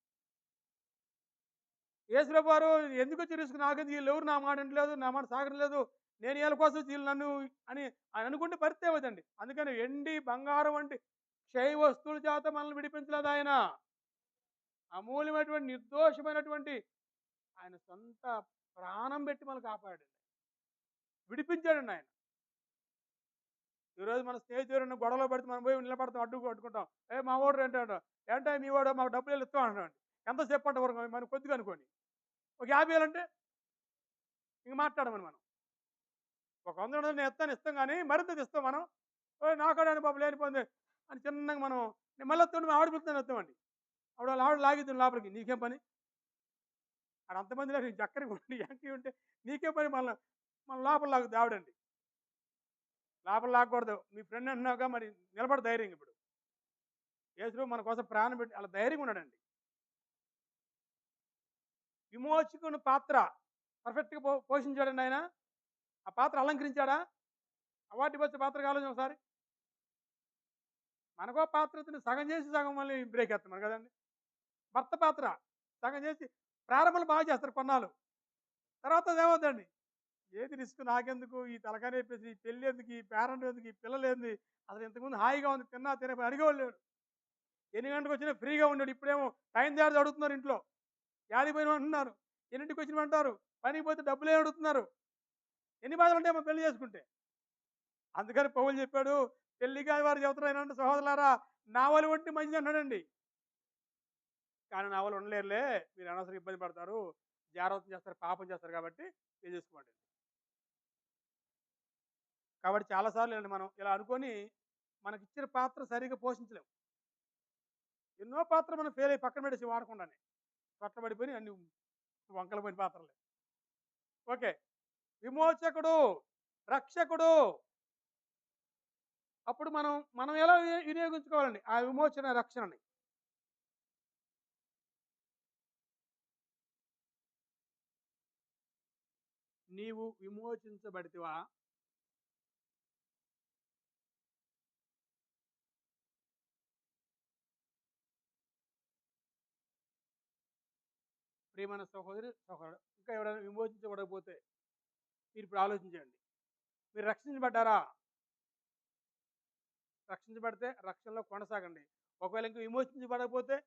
యేసుప్రభు వారు ఎందుకు వచ్చి రిస్క్, నాకెందుకు, వీళ్ళు ఎవరు నా మాట వినట్లేదు, నా మాట సాగట్లేదు, నేను వీళ్ళ కోసం వీళ్ళు నన్ను అని ఆయన అనుకుంటే పరిస్థితి అవుతుందండి. అందుకని ఎండి బంగారం వంటి క్షయ వస్తువుల చేత మనల్ని విడిపించలేదు ఆయన. అమూల్యమైనటువంటి నిర్దోషమైనటువంటి ఆయన సొంత ప్రాణం పెట్టి మనల్ని కాపాడండి, విడిపించాడండి ఆయన. ఈరోజు మన స్నేహితుడు గొడవలో పడితే మనం పోయి నిలబడతాం, అడ్డు కొట్టుకుంటాం. మా ఓడు ఏంటంట, ఏంటో మీ వాడు మాకు డబ్బులు ఇస్తాం అంటాడు. ఎంతసేపు అంటే వరకు మనం కొద్దిగా అనుకోండి, ఒక 50,000 అంటే ఇంక మాట్లాడమని మనం. ఒక 100 నేను ఇస్తాం కానీ మరింత ఇస్తాం మనం. నాకాడని బాబు లేనిపోయింది అని చిన్నగా మనం మళ్ళీ వస్తాం, ఆవిడ పిలుస్తాను వస్తామండి. ఆవిడ లాగిద్దాం లోపలికి, నీకేం పని, ఆడ అంతమందిలో నీ చక్కని ఉండి ఎంకి ఉంటే నీకేం పని, మన లోపల లాగుద్ది ఆవిడండి. లోపల లాగకూడదు, మీ ఫ్రెండ్ అంటున్నావుగా మరి నిలబడి ధైర్యం. ఇప్పుడు యేసు మన కోసం ప్రాణం పెట్టి అలా ధైర్యంగా ఉన్నాడండి. విమోచకుని పాత్ర పర్ఫెక్ట్గా పోషించాడండి ఆయన. ఆ పాత్ర అలంకరించాడా, అవార్డు వచ్చే పాత్ర కావాలి ఒకసారి. మనకో పాత్ర సగం చేసి సగం మళ్ళీ బ్రేక్ వేస్తాం కదండి. భర్త పాత్ర సగం చేసి ప్రారంభంలో బాగా చేస్తారు కొన్నాళ్ళు, తర్వాత అదేమవుతుందండి, ఏది రిస్క్ నాకెందుకు, ఈ తలకాయ చెప్పేసి ఈ పెళ్ళి ఎందుకు, ఈ పేరెంట్ ఎందుకు, ఈ పిల్లలు ఏంది, అసలు ఇంతకుముందు హాయిగా ఉంది, తినే అడిగేవాళ్ళు లేడు, ఎన్ని గంటలకు వచ్చినా ఫ్రీగా ఉన్నాడు. ఇప్పుడేమో టైం చార్జ్ అడుగుతున్నారు, ఇంట్లో యాది పోయిన అంటున్నారు, ఎన్నింటికి వచ్చిన అంటారు, పనికి పోతే డబ్బులే అడుగుతున్నారు. ఎన్ని బాధలు ఉంటాయేమో పెళ్లి చేసుకుంటే. అందుకని పౌలు చెప్పాడు, పెళ్లిగా వారు చెబుతున్నారంటే సహోదరులారా, నావలు వంటి మంచి అన్నాడండి. కానీ నావలు ఉండలేరులే, మీరు అనవసరం ఇబ్బంది పడతారు, జాగ్రత్త చేస్తారు, పాపం చేస్తారు కాబట్టి పెళ్లి చేసుకోండి. కాబట్టి చాలాసార్లు అండి మనం ఇలా అనుకొని మనకిచ్చిన పాత్ర సరిగ్గా పోషించలేము. ఎన్నో పాత్ర మనం ఫెయిల్ అయ్యి పక్కన పెట్టేసి వాడకుండానే పట్టబడిపోయి అన్ని వంకలు పోయిన పాత్రలే. ఓకే, విమోచకుడు, రక్షకుడు. అప్పుడు మనం మనం ఎలా వినియోగించుకోవాలండి ఆ విమోచన రక్షణని? నీవు విమోచించబడితివా? ప్రియమైన సహోదరి సహోదరుడు, ఇంకా ఎవరైనా విమోచించబడకపోతే మీరు ఇప్పుడు ఆలోచించండి, మీరు రక్షించబడ్డారా? రక్షించబడితే రక్షణలో కొనసాగండి. ఒకవేళ ఇంకా విమోచించబడకపోతే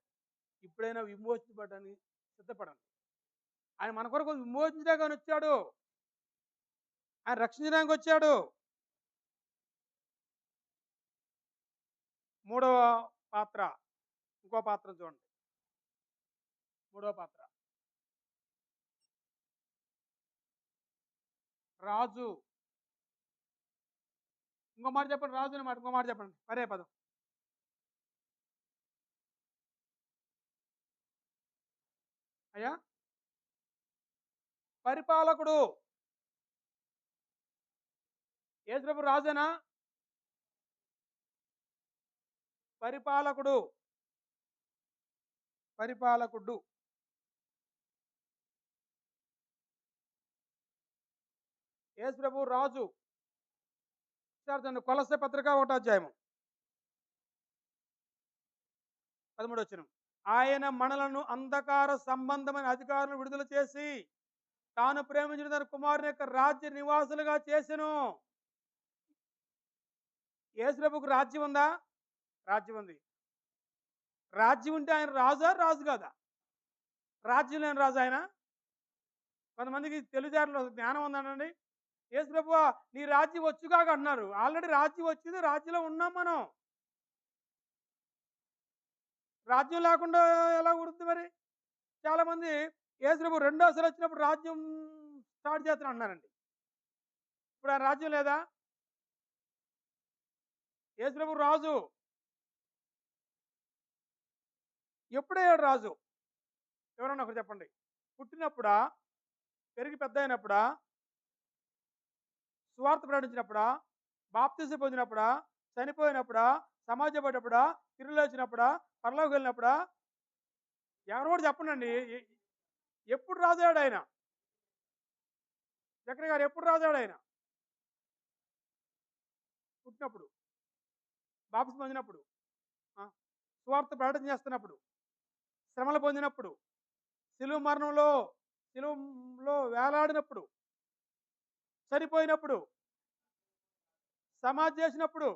ఇప్పుడైనా విమోచించబడడానికి సిద్ధపడండి. ఆయన మన కొరకు విమోచించడానికి వచ్చాడు, ఆయన రక్షించడానికి వచ్చాడు. మూడవ పాత్ర, ఇంకో పాత్ర చూడండి. మూడవ పాత్ర రాజు. ఇంకో మాట చెప్పండి, రాజు అనే మాట ఇంకో మాట చెప్పండి, పరే పదం. అయ్యా, పరిపాలకుడు. యేసుప్రభు రాజేనా? పరిపాలకుడు, పరిపాలకుడు. యేసుప్రభు రాజు. కొలస్సే పత్రిక 1వ అధ్యాయము 13వ వచనం. ఆయన మనలను అంధకార సంబంధమైన అధికారులను విడుదల చేసి తాను ప్రేమించిన తన కుమారుని యొక్క రాజ్య నివాసులుగా చేసెను. యేసుప్రభుకు రాజ్యం ఉందా? రాజ్యం ఉంది. రాజ్యం ఉంటే ఆయన రాజా, రాజు కాదా? రాజ్యం లేని రాజు ఆయన. కొంతమందికి తెలివితేటలో జ్ఞానం ఉందండి. యేసుప్రభు నీ రాజ్యం వచ్చుగాక అంటున్నారు. ఆల్రెడీ రాజ్యం వచ్చింది, రాజ్యంలో ఉన్నాం మనం. రాజ్యం లేకుండా ఎలా కుడుతుంది మరి? చాలా మంది యేసుప్రభు రెండోసారి వచ్చినప్పుడు రాజ్యం స్టార్ట్ చేస్తాను అన్నారండి. ఇప్పుడు ఆ రాజ్యం లేదా? యేసుప్రభు రాజు. ఎప్పుడయ్యాడు రాజు? ఎవరన్నా ఒకరు చెప్పండి. పుట్టినప్పుడా, పెరిగి పెద్ద అయినప్పుడా, సువార్త ప్రకటించినప్పుడా, బాప్తిసం పొందినప్పుడా, చనిపోయినప్పుడా, సమాజపడ్డప్పుడా, తిరిగి లేచినప్పుడా, పరలోకి వెళ్ళినప్పుడా? ఎవరు కూడా చెప్పండి. ఎప్పుడు రాజాడు ఆయన? జకర్యా గారు ఎప్పుడు రాజాడు ఆయన? పుట్టినప్పుడు, బాప్తిసం పొందినప్పుడు, ఆ, సువార్త ప్రకటన చేస్తున్నప్పుడు, శ్రమలు పొందినప్పుడు, శిలువ మరణంలో శిలువలో వేలాడినప్పుడు, చనిపోయినప్పుడు, సమాధి చేసినప్పుడు,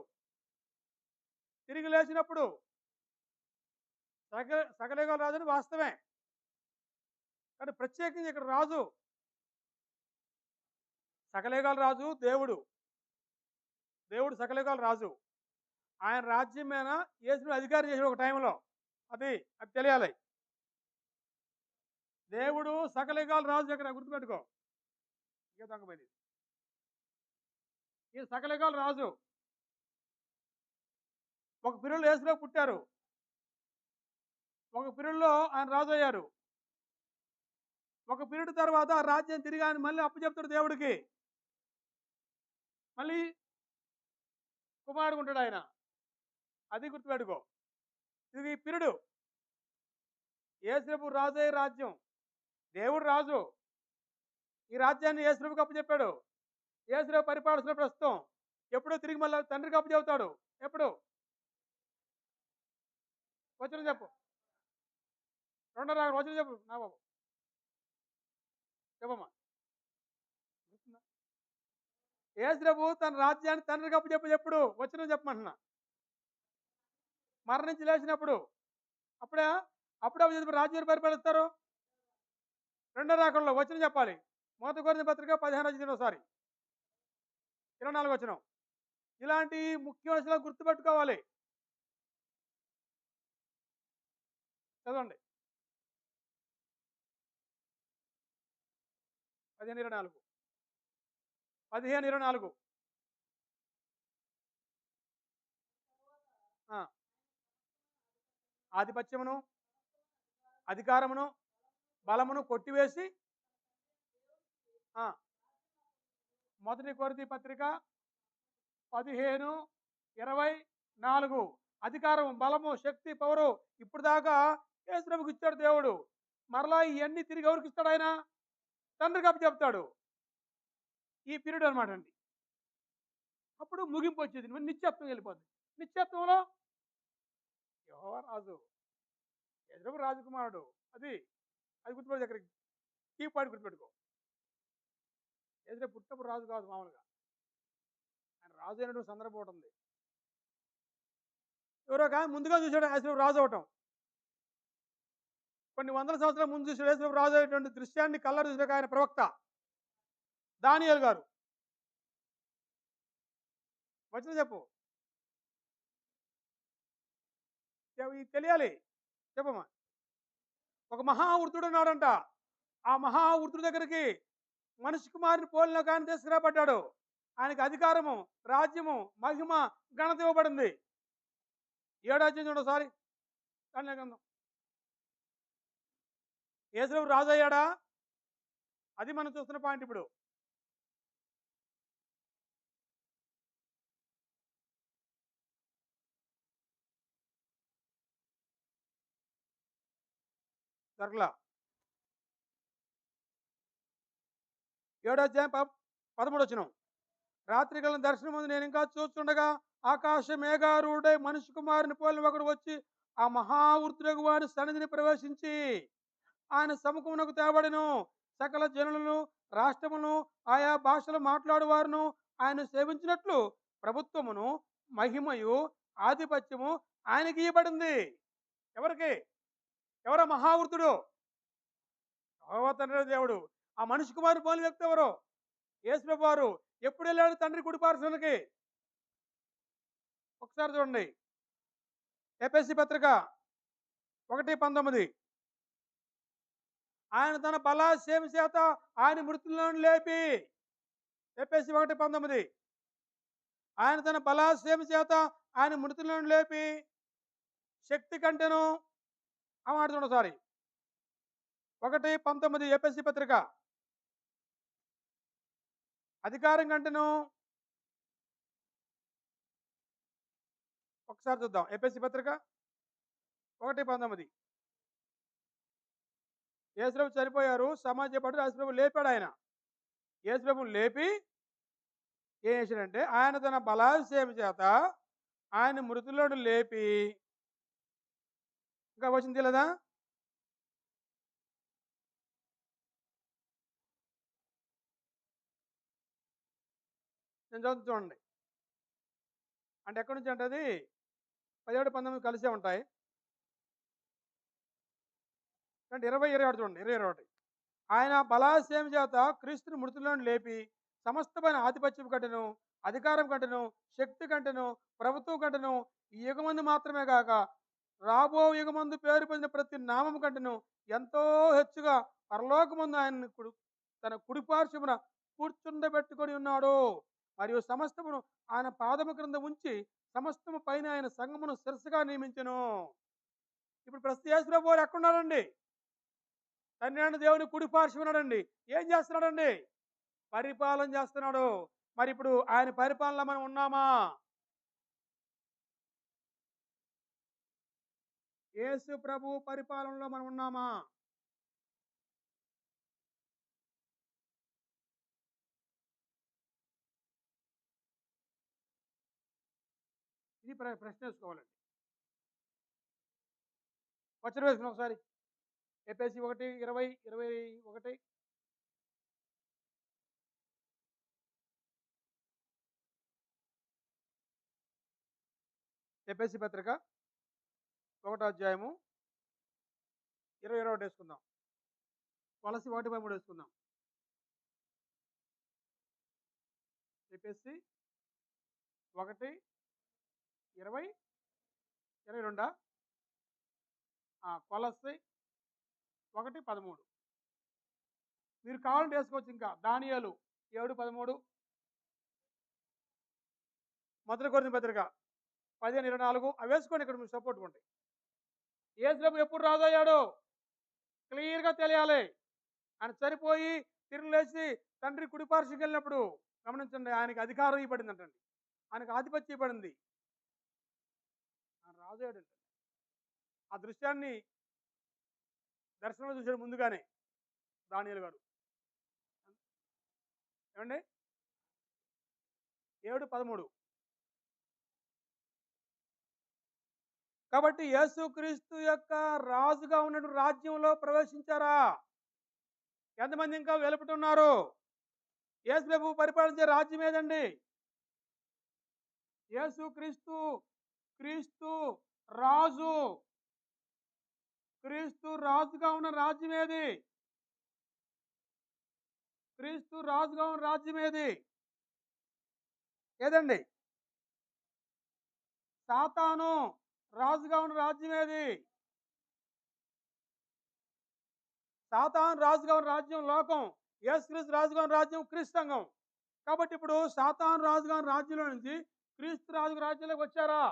తిరిగి లేచినప్పుడు, సకలేగల రాజుని వాస్తవమే. కానీ ప్రత్యేకించి ఇక్కడ రాజు, సకలేగల రాజు దేవుడు. దేవుడు సకలేగల రాజు. ఆయన రాజ్యం మీద యేసుని అధికారం చేసిన ఒక టైంలో అది అది తెలియాలి. దేవుడు సకలేగాల రాజు దగ్గర గుర్తుపెట్టుకో. ఇక దొంగపోయింది. ఈ సకలేగాల రాజు ఒక పీరియడ్లో యేసులో పుట్టారు. ఒక పీరియడ్లో ఆయన రాజు అయ్యారు. ఒక పీరియడ్ తర్వాత ఆ రాజ్యం తిరిగి ఆయన మళ్ళీ అప్పచెప్తాడు దేవుడికి. మళ్ళీ కుమారుడు ఉంటాడు ఆయన. అది గుర్తుపెట్టుకో. ఇది ఈ పీరియడ్. యేసుప్రభు రాజు అయ్యే రాజ్యం. దేవుడు రాజు. ఈ రాజ్యాన్ని యేసుప్రభుకి అప్పచెప్పాడు. యేసుప్రభు పరిపాలిస్తున్న ప్రస్తుతం. ఎప్పుడో తిరిగి మళ్ళీ తండ్రికి అప్పచెప్తాడు. ఎప్పుడు? వచనం చెప్పు. రెండో రాగం వచనం చెప్పు నా బాబు. చెప్పమ్మా. యేసుప్రభు తన రాజ్యాన్ని తండ్రికి అప్పచెప్పేది ఎప్పుడు? వచనం చెప్పమంటున్నా. మరణించి లేచినప్పుడు. అప్పుడే అప్పుడే రాజ్యాన్ని పరిపాలిస్తారు. రెండో రాకంలో వచనం చెప్పాలి. మొదటి కొరింథీ పత్రిక 15 ఒకసారి 24 వచనం. ఇలాంటి ముఖ్య విషయాలు గుర్తుపెట్టుకోవాలి. చదవండి. 15:24. 15:24. ఆధిపత్యమును, అధికారమును, బలమును కొట్టివేసి మొదటి కొరింథీ పత్రిక 15:24. అధికారం, బలము, శక్తి, పవరు ఇప్పుడు దాకా యేసుప్రభుకి ఇచ్చాడు దేవుడు. మరలా ఇవన్నీ తిరిగి ఎవరికి ఇస్తాడు ఆయన? తండ్రికి అప్పచెప్తాడు. ఈ పీరియడ్ అనమాట అండి. అప్పుడు ముగింపు వచ్చేది. నిత్యత్వం వెళ్ళిపోద్ది. నిత్యత్వంలో యెహోవా రాజు, యేసుప్రభు రాజకుమారుడు. అది అది గుర్తుపెట్టు. దగ్గరికి కీ పాయింట్ గుర్తుపెట్టుకో. యేసుప్రభు పుట్టినప్పుడు రాజు కాదు మామూలుగా. ఆయన రాజు అయినటువంటి సందర్భం ఒకటి ఉంది. ఎవరో కానీ ముందుగా చూశాడు యేసుప్రభు రాజు అవటం. కొన్ని వందల సంవత్సరాల ముందు చూశాడు యేసుప్రభు రాజు అయ్యేటువంటి దృశ్యాన్ని కళ్ళారా చూశాడు ఆయన ప్రవక్త దానియేలు గారు. వచ్చిన చెప్పు. ఇది తెలియాలి. చెప్పమ్మా. ఒక మహావృతుడు ఉన్నాడంట. ఆ మహావృతుడి దగ్గరికి మనిషి కుమారుని పోలిన ఆయన తీసుకురాబడ్డాడు. ఆయనకి అధికారము, రాజ్యము, మహిమ, ఘనత ఇవ్వబడింది. 7వ అధ్యాయం చూడండి ఒకసారి. యేసుప్రభు రాజు అయ్యాడా? అది మనం చూస్తున్న పాయింట్ ఇప్పుడు. దొరకలా. 7వ అధ్యాయం 13వ వచనం. రాత్రి కాలం దర్శనం ముందు నేను ఇంకా చూస్తుండగా ఆకాశ మేఘారూఢై మనిషి కుమారుని పోలిన ఒకడు వచ్చి ఆ మహావృతుడగు వారి సన్నిధిని ప్రవేశించి ఆయన సముఖమునకు తేబడెను. సకల జనులను, రాష్ట్రములను, ఆయా భాషలు మాట్లాడువారును ఆయన సేవించినట్లు ప్రభుత్వమును, మహిమయు, ఆధిపత్యము ఆయనకి ఇవ్వబడింది. ఎవరికి? ఎవరో మహావృతుడు? యెహోవా తండ్రి దేవుడు. ఆ మనిషి కుమారుని పోలిన వ్యక్తి ఎవరు? యేసుప్రభు వారు. ఎప్పుడు వెళ్ళాడు తండ్రి కుడిపార్శ్వనికి? ఒకసారి చూడండి. ఎఫెసీ పత్రిక 1:19. ఆయన తన బలాశయం చేత ఆయన మృతుల్లో లేపి. ఎఫెసీ 1:19. ఆయన తన బలాశయం చేత ఆయన మృతుల్లో లేపి శక్తి కంటెను. ఆ మాట చూడండి సారీ. 1:19 ఎఫెసీ పత్రిక. అధికారం కంటేను ఒకసారి చూద్దాం. ఎఫెసీ పత్రిక 1:19. యేసుప్రభు చనిపోయారు. సమాజ పట్టు యేసుప్రభు లేపాడు ఆయన. యేసుప్రభుని లేపి ఏం చేశాడంటే ఆయన తన బలాభిషేకం చేత ఆయన మృతులను లేపి, ఇంకా వచ్చింది లేదా? నేను చదువుతూ చూడండి. అంటే ఎక్కడి నుంచి అంటే అది 17, 19 కలిసే ఉంటాయి. అంటే 20, 21 చూడండి. 20, 21. ఆయన బలాశయం చేత క్రీస్తుని మృతులను లేపి సమస్తమైన ఆధిపత్యం కంటెను, అధికారం కంటెను, శక్తి కంటెను, ప్రభుత్వం కంటెను ఈ యుగమందు మాత్రమే కాక రాబో యుగమందు పేరు పొందిన ప్రతి నామం కంటెను ఎంతో హెచ్చుగా పరలోకమందు ఆయన తన కుడిపార్శ్వమున కూర్చుండబెట్టుకొని ఉన్నాడు. మరియు సమస్తమును ఆయన పాదము క్రింద ఉంచి సమస్తము పైన ఆయన సంఘమును శిరస్సుగా నియమించెను. ఇప్పుడు ప్రస్తుత యేసుప్రభు వారు ఎక్కడున్నారండి? తండ్రి అయిన దేవుని కుడి పార్శ్వం ఉన్నాడండి. ఏం చేస్తున్నాడండి? పరిపాలన చేస్తున్నాడు. మరి ఇప్పుడు ఆయన పరిపాలనలో మనం ఉన్నామా? యేసు ప్రభు పరిపాలనలో మనం ఉన్నామా? ఇది ప్రశ్న వేసుకోవాలండి. వచ్చిన వేసుకుని ఒకసారి ఎఫెసీ 1:20, 21. ఎఫెసీ పత్రిక 1వ అధ్యాయము 21 వేసుకుందాం. కొలసి 1:13 వేసుకుందాం. ఎఫెసీ 1:20, 22. కొలసి 1:13. మీరు కావాలంటే వేసుకోవచ్చు. ఇంకా దానియేలు 7:13, మొదటి కొరింథీ పత్రిక 15:24 అవి వేసుకోండి. ఇక్కడ మీరు సపోర్ట్ ఉంటాయి. యేసుప్రభు ఎప్పుడు రాజయ్యాడో క్లియర్గా తెలియాలి. ఆయన చనిపోయి తిరిగి లేచి తండ్రి కుడిపార్శ్వకి వెళ్ళినప్పుడు గమనించండి, ఆయనకి అధికారం ఇవ్వబడింది అంటండి, ఆయనకు ఆధిపత్యం ఇవ్వబడింది. ఆయన రాజయ్యాడంట. ఆ దృశ్యాన్ని దర్శనంలో చూశాడు ముందుగానే దానియేలు గారు. ఏమండి? 7:13. కాబట్టి యేసుక్రీస్తు యొక్క రాజుగా ఉన్నటువంటి రాజ్యంలో ప్రవేశించారా? ఎంతమంది ఇంకా వెలుపుతున్నారు? యేసు ప్రభు పరిపాలించే రాజ్యం ఏదండి? యేసుక్రీస్తు క్రీస్తు రాజు. క్రీస్తు రాజుగా ఉన్న రాజ్యం ఏది? క్రీస్తు రాజుగా ఉన్న రాజ్యం ఏది? ఏదండి? సాతాను రాజుగా ఉన్న రాజ్యం ఏది? సాతాను రాజుగా ఉన్న రాజ్యం లోకం. యేసుక్రీస్తు రాజుగా ఉన్న రాజ్యం క్రీస్తు సంఘం. కాబట్టి ఇప్పుడు సాతాను రాజుగా ఉన్న రాజ్యంలో నుంచి క్రీస్తు రాజు రాజ్యంలోకి వచ్చారా?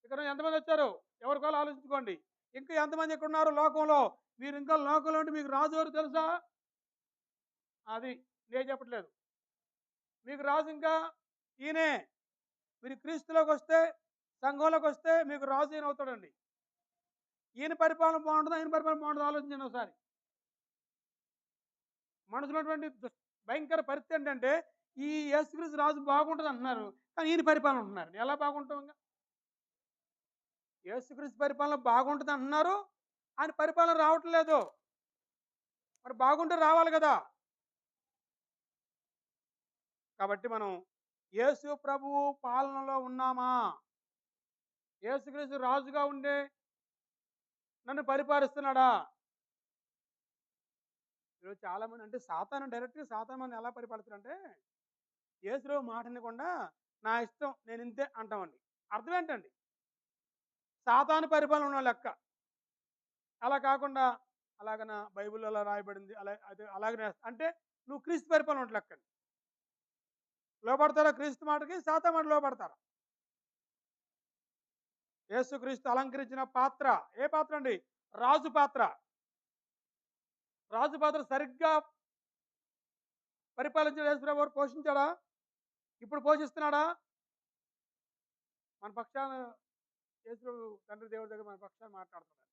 ఇక్కడ ఎంతమంది వచ్చారు? ఎవరికోవాలో ఆలోచించుకోండి. ఇంకా ఎంతమంది ఇక్కడ ఉన్నారు లోకంలో? మీరు ఇంకా లోకంలో ఉంటే మీకు రాజు ఎవరు తెలుసా? అది నేను చెప్పట్లేదు. మీకు రాజు ఇంకా ఈయనే. మీరు క్రీస్తులోకి వస్తే, సంఘంలోకి వస్తే మీకు రాజు ఈయన అవుతాడండి. ఈయన పరిపాలన బాగుంటుందా, ఈయన పరిపాలన బాగుంటుందా ఆలోచించండి ఒకసారి. మనసున్నటువంటి భయంకర పరిస్థితి ఏంటంటే ఈ యేసుక్రీస్తు రాజు బాగుంటుంది అంటున్నారు, కానీ ఈయన పరిపాలన అంటున్నారు. ఎలా బాగుంటాం? యేసుక్రీస్తు పరిపాలన బాగుంటుంది అంటున్నారు, ఆయన పరిపాలన రావట్లేదు. మరి బాగుంటే రావాలి కదా. కాబట్టి మనం యేసు ప్రభువు పాలనలో ఉన్నామా? యేసుక్రీస్తు రాజుగా ఉండే నన్ను పరిపాలిస్తున్నాడా? ఈరోజు చాలా మంది అంటే సాతాను డైరెక్ట్గా సాతాను మనం ఎలా పరిపాలిస్తారంటే యేసురావు మాట వినకుండా నా ఇష్టం నేను ఇంతే అంటామండి. అర్థం ఏంటండి? సాతాను పరిపాలన ఉన్న లెక్క. అలా కాకుండా అలాగన బైబిల్లో అలా రాయబడింది అలా అది అలాగనే అంటే నువ్వు క్రీస్తు పరిపాలన ఉంటే లెక్కండి. లోపడతారా క్రీస్తు మాటకి? సాతాను మాట లోపడతారా? యేసుక్రీస్తు అలంకరించిన పాత్ర ఏ పాత్ర అండి? రాజు పాత్ర. రాజు పాత్ర సరిగ్గా పరిపాలించాడు యేసుప్రభు వారు, పోషించాడా? ఇప్పుడు పోషిస్తున్నాడా? మన పక్షాన యేసుప్రభు తండ్రి దేవుడి దగ్గర మన పక్షాన మాట్లాడుతున్నాడు.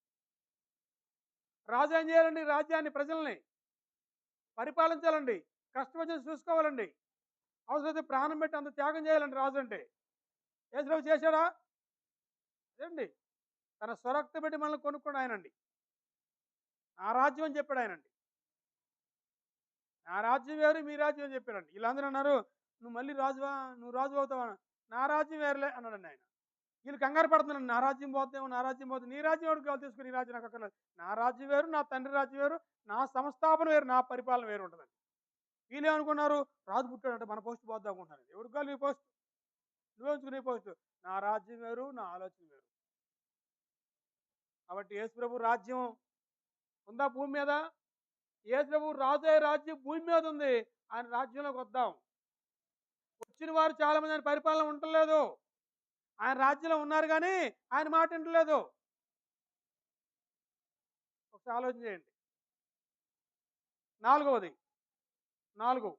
రాజు ఏం చేయాలండి? రాజ్యాన్ని, ప్రజల్ని పరిపాలించాలండి. కష్టం వచ్చి చూసుకోవాలండి. అవసరమైతే ప్రాణం పెట్టి అంత త్యాగం చేయాలండి రాజు అంటే. యేసుప్రభు చేశాడా? అదండి, తన స్వరక్తం పెట్టి మనల్ని కొనుక్కుని ఆయనండి. నా రాజ్యం అని చెప్పాడు ఆయనండి. నా రాజ్యం వేరు, మీ రాజ్యం అని చెప్పాడండి. వీళ్ళందరూ అన్నారు, నువ్వు మళ్ళీ రాజువా, నువ్వు రాజు అవుతావా? నా రాజ్యం వేరులే అన్నాడండి ఆయన. వీళ్ళు కంగారు పడుతున్నాడు, నా రాజ్యం పోతేమో, నా రాజ్యం పోతే. నీ రాజ్యం ఎవరికి కావాలి తీసుకుని, నీ రాజ్యం నాకు అక్కర్లేదు. నా రాజ్యం వేరు, నా తండ్రి రాజ్యం వేరు, నా సంస్థాపన వేరు, నా పరిపాలన వేరు ఉంటుందండి. వీళ్ళు ఏమనుకున్నారు? రాజు పుట్టాడంటే మన పోస్ట్ పోద్దాం అనుకుంటున్నాను. ఎవరికి కావాలి నీ పోస్ట్? నువ్వే ఉంచుకునే పోస్ట్. నా రాజ్యం వేరు, నా ఆలోచన వేరు. కాబట్టి యేసుప్రభు రాజ్యం ఉందా భూమి మీద? యేసుప్రభు రాజు రాజ్యం భూమి మీద ఉంది. ఆయన రాజ్యంలోకి వద్దాం. వచ్చిన వారు చాలా మంది ఆయన పరిపాలన ఉండలేదు. ఆయన రాజ్యంలో ఉన్నారు కానీ ఆయన మాట వింటలేదు. ఒకసారి ఆలోచన చేయండి. నాలుగవది, 4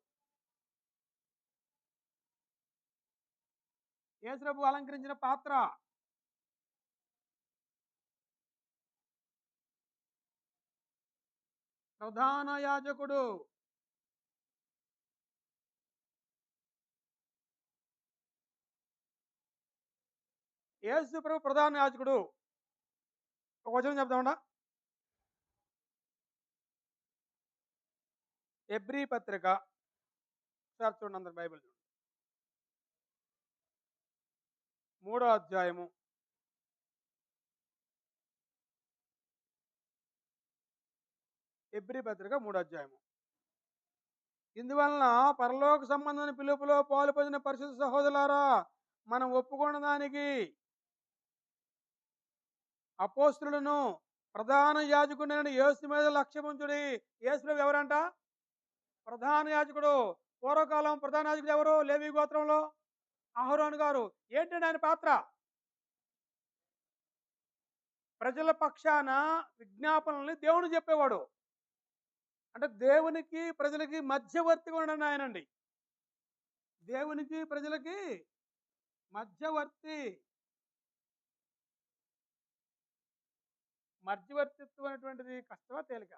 యేసుప్రభు అలంకరించిన పాత్ర. ప్రధాన యాజకుడు. యేసుప్రభు ప్రధాన యాజకుడు. ఒక వచనం చెప్తామంట. ఎబ్రీ పత్రిక ఒకసారి చూడండి, అందరు బైబిల్ చూడండి. 3వ అధ్యాయము. ఎబ్రీ పత్రిక 3వ అధ్యాయము. ఇందువలన పరలోక సంబంధమైన పిలుపులో పాలు పొందిన పరిశుద్ధ సహోదరులారా, మనం ఒప్పుకున్న దానికి అపోస్తులను ప్రధాన యాజకుడైన యేసు మీద లక్ష్యముంచుడి. యేసుప్రభు ఎవరంట? ప్రధాన యాజకుడు. పూర్వకాలం ప్రధాన యాజకుడు ఎవరు? లేవి గోత్రంలో అహరోను గారు. ఏంటంటే ఆయన పాత్ర? ప్రజల పక్షాన విజ్ఞాపనల్ని దేవుడు చెప్పేవాడు. అంటే దేవునికి ప్రజలకి మధ్యవర్తిగా ఉండడం ఆయనండి. దేవునికి ప్రజలకి మధ్యవర్తి. మధ్యవర్తిత్వం అనేటువంటిది కష్టమా తేలిక?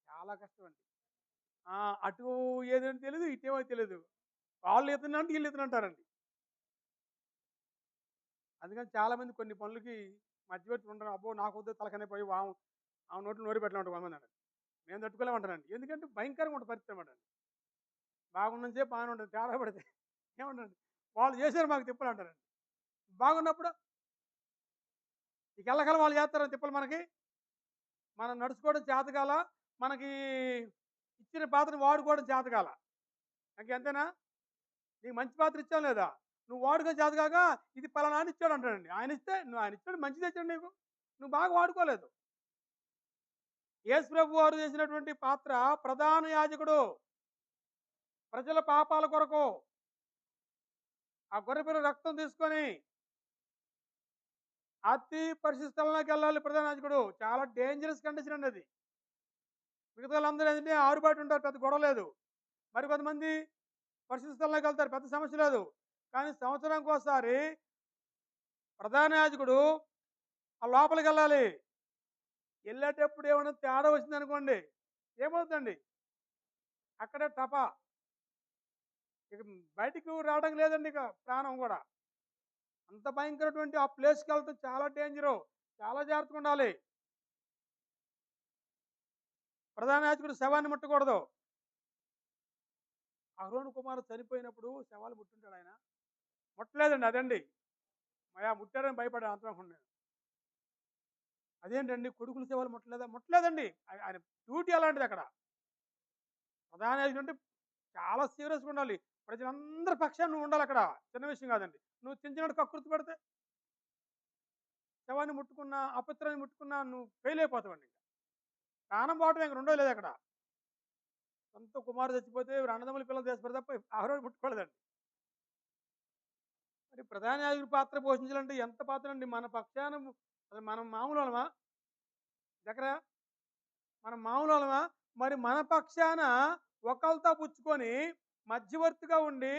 చాలా కష్టం అండి. అటు ఏదని తెలియదు, ఇటేమో తెలియదు. వాళ్ళు ఇతనంటే వీళ్ళు ఇతనంటారండి. అందుకని చాలా మంది కొన్ని పనులకి మధ్యవర్తి ఉండరు. అబ్బో నాకు వద్దు తలకనే పోయి ఆ నోట్లు నోరు పెట్టలేమంటారు కొంతమంది. నేను తట్టుకోలేమంటానండి. ఎందుకంటే భయంకరంగా ఉంటుంది పరిస్థితి అనమాట. బాగున్న సేపు బాగానే ఉంటుంది, తేడా పడితే ఏమంటారండి, వాళ్ళు చేశారు మాకు తిప్పలు అంటారండి. బాగున్నప్పుడు ఇక ఎల్లకాలం వాళ్ళు చేస్తారని తిప్పలు మనకి. మనం నడుచుకోవడం చేతకాల, మనకి ఇచ్చిన పాత్రను వాడుకోవడం చేతకాల. నాకు ఎంతేనా? నీకు మంచి పాత్ర ఇచ్చాం లేదా, నువ్వు వాడుకో చేతకాక ఇది పలానా అని ఇచ్చాడు అంటాడండి. ఆయన ఇస్తే నువ్వు, ఆయన ఇచ్చాడు మంచిది ఇచ్చాడు నీకు, నువ్వు బాగా వాడుకోలేదు. యేసుప్రభు వారు చేసినటువంటి పాత్ర ప్రధాన యాజకుడు. ప్రజల పాపాల కొరకు ఆ గొర్రెపిల్ల రక్తం తీసుకొని అతి పరిశుద్ధ స్థలంలోకి వెళ్ళాలి ప్రధాన యాజకుడు. చాలా డేంజరస్ కండిషన్ అండి అది. మిగతా వాళ్ళందరూ ఏంటంటే ఆరుబాటు ఉంటారు, పెద్ద గొడవ లేదు. మరి కొంతమంది పరిశుద్ధ స్థలంలోకి వెళ్తారు, పెద్ద సమస్య లేదు. కానీ సంవత్సరానికి ఒకసారి ప్రధాన యాజకుడు ఆ లోపలికి వెళ్ళాలి. వెళ్ళేటప్పుడు ఏమైనా తేడా వచ్చింది అనుకోండి, ఏమవుతుందండి? అక్కడే టపా, ఇక బయటికి రావడం లేదండి, ఇక ప్రాణం కూడా. అంత భయంకరటువంటి ఆ ప్లేస్కి వెళ్తే చాలా డేంజరు, చాలా జాగ్రత్తగా ఉండాలి. ప్రధాన యాజకుడు శవాన్ని ముట్టకూడదు. అహరోను కుమారుడు చనిపోయినప్పుడు శవాలు ముట్టుంటాడు ఆయన? ముట్టలేదండి. అదండి మయా ముట్టాడని భయపడే అంతకుండా. అదేంటండి కొడుకుల శవాలు ముట్టలేదా? ముట్టలేదండి. ఆయన డ్యూటీ అలాంటిది అక్కడ. ప్రధాన యాజకుడు అంటే చాలా సీరియస్గా ఉండాలి. ప్రజలందరి పక్షాన్ని నువ్వు ఉండాలి అక్కడ. చిన్న విషయం కాదండి. నువ్వు చిన్నచిన్నట్టు కకృతి పెడితే, శవాన్ని ముట్టుకున్నా, అపత్రాన్ని ముట్టుకున్నా నువ్వు ఫెయిల్ అయిపోతావండి. ప్రాణం పోవటం ఇంక రెండో లేదు అక్కడ. సొంత కుమారుడు చచ్చిపోతే అన్నదమ్ముల పిల్లలు చేస్తారు తప్ప అహరోను ముట్టుకోలేదండి. మరి ప్రధాన యాజకుడి పాత్ర పోషించాలంటే ఎంత పాత్ర అండి? మన పక్షాన అసలు మనం మామూలు వాళ్ళమా? దగ్గర మనం మామూలు వాళ్ళమా? మరి మన పక్షాన ఒకళ్ళతో పుచ్చుకొని మధ్యవర్తిగా ఉండి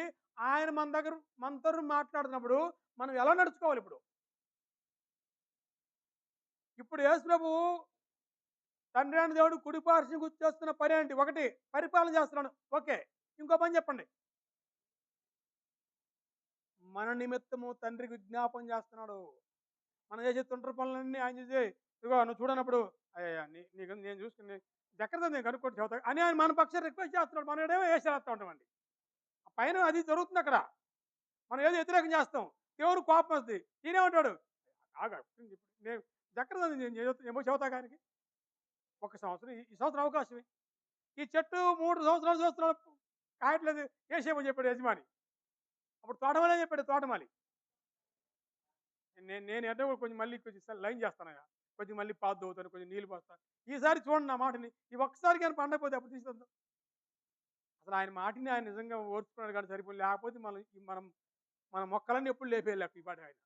ఆయన మన దగ్గర మనతో మాట్లాడుతున్నప్పుడు మనం ఎలా నడుచుకోవాలి ఇప్పుడు? ఇప్పుడు యేసు ప్రభువు తండ్రి అయిన దేవుడు కుడి పార్శ్వం కూర్చొస్తున్న పని ఏంటి? ఒకటి, పరిపాలన చేస్తున్నాడు. ఓకే. ఇంకో పని చెప్పండి. మన నిమిత్తము తండ్రికి విజ్ఞాపన చేస్తున్నాడు. మనం చేసే తుంటరి పనులన్నీ ఆయన చేసి, ఇదిగో నువ్వు చూడనప్పుడు అయ్యా నీకు నేను చూసుకుని దగ్గర నేను కనుక్కోటి చదువుతా అని ఆయన మన పక్షాన రిక్వెస్ట్ చేస్తున్నాడు. మనం ఏమో వేసేస్తా ఉంటామండి. ఆ పైన అది జరుగుతుంది అక్కడ. మనం ఏదో వ్యతిరేకం చేస్తాం. దేవుడు కోపం వస్తుంది. ఈయనేమంటాడు, ఆగా నేను దగ్గర ఏమో చెబుతా గారికి ఒక సంవత్సరం ఈ సంవత్సరం అవకాశమే. ఈ చెట్టు 3 సంవత్సరాలు చూస్తున్నాడు కాయట్లేదు, వేసేయమని చెప్పాడు యజమాని. అప్పుడు తోటమాలి అని చెప్పాడు తోటమాలి. నేను నేను ఎన్నో కొంచెం మళ్ళీ కొంచెం లైన్ చేస్తానయ్యా. కొంచెం మళ్ళీ పాలు దోవుతాను, కొంచెం నీళ్ళు పోస్తాను. ఈసారి చూడండి నా మాటని. ఈ ఒక్కసారి కానీ పండకపోతే అప్పుడు తీసుకుందాం. అసలు ఆయన మాటని ఆయన నిజంగా ఓర్చుకున్నాడు కానీ సరిపోయి, లేకపోతే మనం మన మొక్కలన్నీ ఎప్పుడు లేపేయాలి ఈ పాట ఆయన.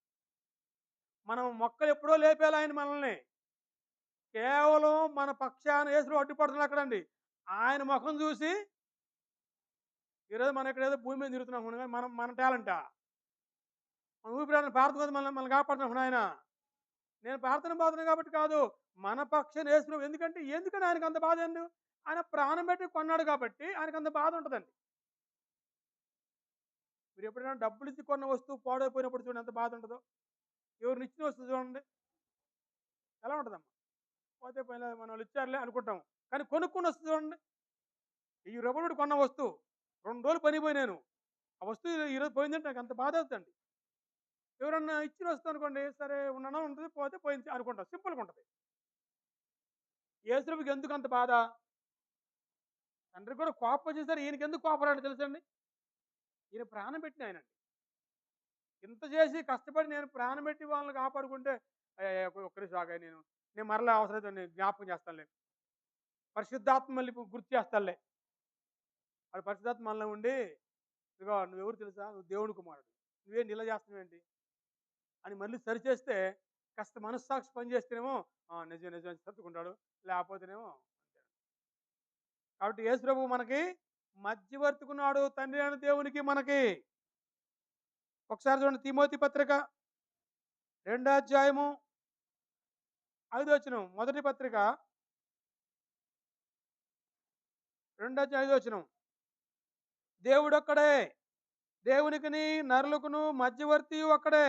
మనం మొక్కలు ఎప్పుడో లేపేయాలి ఆయన మనల్ని. కేవలం మన పక్షాన యేసు అడ్డుపడుతున్నాడు అక్కడండి. ఆయన ముఖం చూసి ఈరోజు మనం ఇక్కడ ఏదో భూమి మీద తిరుగుతున్నాం కానీ మనం మన టాలెంటా? మన ఊపిరాన్ని ప్రార్థన మనం మనం కాపాడుతున్నాం ఆయన. నేను ప్రార్థన పోతున్నాను కాబట్టి కాదు, మన పక్షాన యేసు. ఎందుకని ఆయనకు అంత బాధ ఎందుకు? ఆయన ప్రాణం పెట్టి కొన్నాడు కాబట్టి ఆయనకు అంత బాధ ఉంటుందండి. మీరు ఎప్పుడైనా డబ్బులు ఇచ్చి కొన్న వస్తువు పాడైపోయినప్పుడు చూడండి ఎంత బాధ ఉంటుందో. ఎవరిని ఇచ్చిన వస్తువు చూడండి ఎలా ఉంటుందమ్మా. పోతే పోయిన మన వాళ్ళు ఇచ్చారులే అనుకుంటాం, కానీ కొనుక్కున్న వస్తువు చూడండి. ఈ రూపాయలు కొన్న వస్తువు 2 రోజులు పనిపోయినాను, ఆ వస్తువు ఈరోజు పోయిందంటే నాకు అంత బాధ అవుతుందండి. ఎవరన్నా ఇచ్చిన వస్తువు అనుకోండి, సరే ఉండడం ఉంటుంది, పోతే పోయింది అనుకుంటాం, సింపుల్గా ఉంటుంది. యేసుకి ఎందుకు అంత బాధ? తండ్రి కూడా కోపం వచ్చేసరి ఈయనకి ఎందుకు కోపరాడు తెలుసండి? ఈయన ప్రాణం పెట్టిన ఆయనండి. ఇంత చేసి కష్టపడి నేను ప్రాణం పెట్టి వాళ్ళని కాపాడుకుంటే ఒక్కరి సాగా నేను మరలా అవసరమైతే నేను జ్ఞాపకం చేస్తానులే, పరిశుద్ధాత్మ మళ్ళీ గుర్తు చేస్తానులే. వాడు పరిశుద్ధాత్మ మనలో ఉండి, ఇదిగో నువ్వెవరు తెలుసా, నువ్వు దేవుని కుమారుడు, నువ్వేంటి ఇలా చేస్తున్నావేంటి అని మళ్ళీ సరిచేస్తే కాస్త మనస్సాక్షి పనిచేస్తేనేమో నిజం నిజం సర్దుకుంటాడు, లేకపోతేనేమో అంతే. కాబట్టి యేసు ప్రభువు మనకి మధ్యవర్తికున్నాడు తండ్రి అయిన దేవునికి మనకి. ఒకసారి చూడండి తిమోతి పత్రిక 2వ అధ్యాయము 5వ వచనం. మొదటి పత్రిక 2వ అధ్యాయం 5వ వచనం. దేవుడొక్కడే, దేవునికిని నరులకును మధ్యవర్తి ఒక్కడే,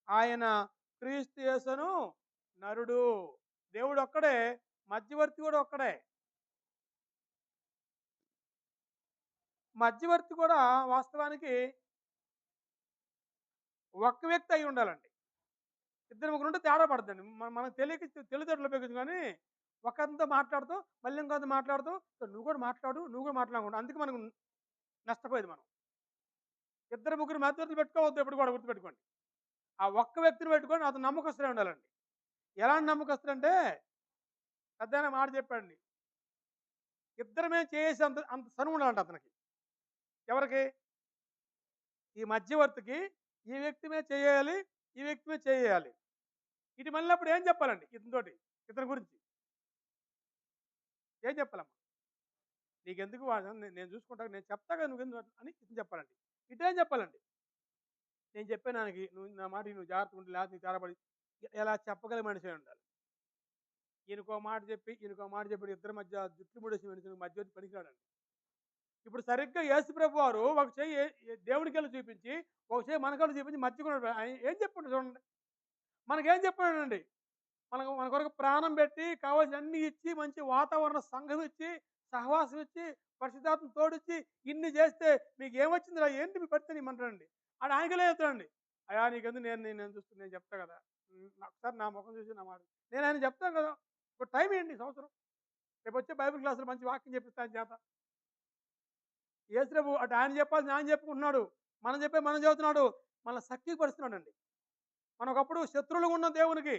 ఆయన క్రీస్తు యేసును నరుడు. దేవుడు ఒక్కడే, మధ్యవర్తి కూడా ఒక్కడే. మధ్యవర్తి కూడా వాస్తవానికి ఒక్క వ్యక్తి అయి ఉండాలండి. ఇద్దరు ముగ్గురు ఉంటే తేడా పడుతుంది. మనం తెలివితేటలు ఉపయోగించుకొని ఒకంతా మాట్లాడుతూ మళ్ళీ ఇంకొంత మాట్లాడుతూ నువ్వు కూడా మాట్లాడు, నువ్వు కూడా మాట్లాడకుండా, అందుకే మనకు నష్టపోయేది. మనం ఇద్దరు ముగ్గురు మధ్యవర్తులు పెట్టుకోవద్దు, ఎప్పుడు కూడా గుర్తుపెట్టుకోండి. ఆ ఒక్క వ్యక్తిని పెట్టుకొని అతను నమ్మకస్తులే ఉండాలండి. ఎలాంటి నమ్మకస్తులు అంటే, పెద్ద మాట చెప్పండి, ఇద్దరమే చేసి అంత అంత సనువు ఉండాలంట అతనికి. ఎవరికి? ఈ మధ్యవర్తికి ఈ వ్యక్తి మీద చేయాలి, ఈ వ్యక్తి మీద చేయాలి. ఇటు మళ్ళీ అప్పుడు ఏం చెప్పాలండి ఇతనితోటి, ఇతని గురించి ఏం చెప్పాలమ్మా? నీకెందుకు నేను చూసుకుంటాను, నేను చెప్తాగా నువ్వెందుకు అని ఇతను చెప్పాలండి. ఇటేం చెప్పాలండి? నేను చెప్పానానికి నువ్వు నా మాట నువ్వు జాగ్రత్త ఉంటే, లేకపోతే నీకు తేడాపడి ఎలా చెప్పగల మనిషి ఉండాలి. ఈయనకో మాట చెప్పి ఈయనకో మాట చెప్పి ఇద్దరి మధ్య జుట్టు ముడేసి మనిషి మధ్య పనికిరాడండి. ఇప్పుడు సరిగ్గా యేసు ప్రభు వారు ఒక చెయ్యి దేవునికి వెళ్ళి చూపించి, ఒక చెయ్యి మనకల్ని చూపించి మధ్య కూడా ఏం చెప్పుంటాడు చూడండి. మనకేం చెప్పాడండి? మన కొరకు ప్రాణం పెట్టి కావాల్సిన అన్ని ఇచ్చి, మంచి వాతావరణ సంఘం ఇచ్చి, సహవాసం ఇచ్చి, పరిశుద్ధాత్మ తోడిచ్చి, ఇన్ని చేస్తే మీకు ఏమొచ్చిందిరా, ఏంటి మీ పరిస్థితి ఇమ్మంటాడండి. ఆడు ఆయనకెళ్ళే చెప్తాడండి, అయ్యా నీకెందుకు, నేను నేను చూస్తాను, నేను చెప్తా కదా, ఒకసారి నా ముఖం చూసి నా మాట నేను ఆయన చెప్తాను కదా, ఇప్పుడు టైం ఏంటి సంవత్సరం, రేపు వచ్చే బైబిల్ క్లాసులో మంచి వాక్యం చెప్పిస్తాను చేత. యేసు అటు ఆయన చెప్పాల్సిన ఆయన చెప్పుకుంటున్నాడు, మనం చెప్పే మనం చెబుతున్నాడు, మన సఖ్యపరుస్తున్నాడు అండి. మనం ఒకప్పుడు శత్రువులుగా ఉన్నాం, దేవునికి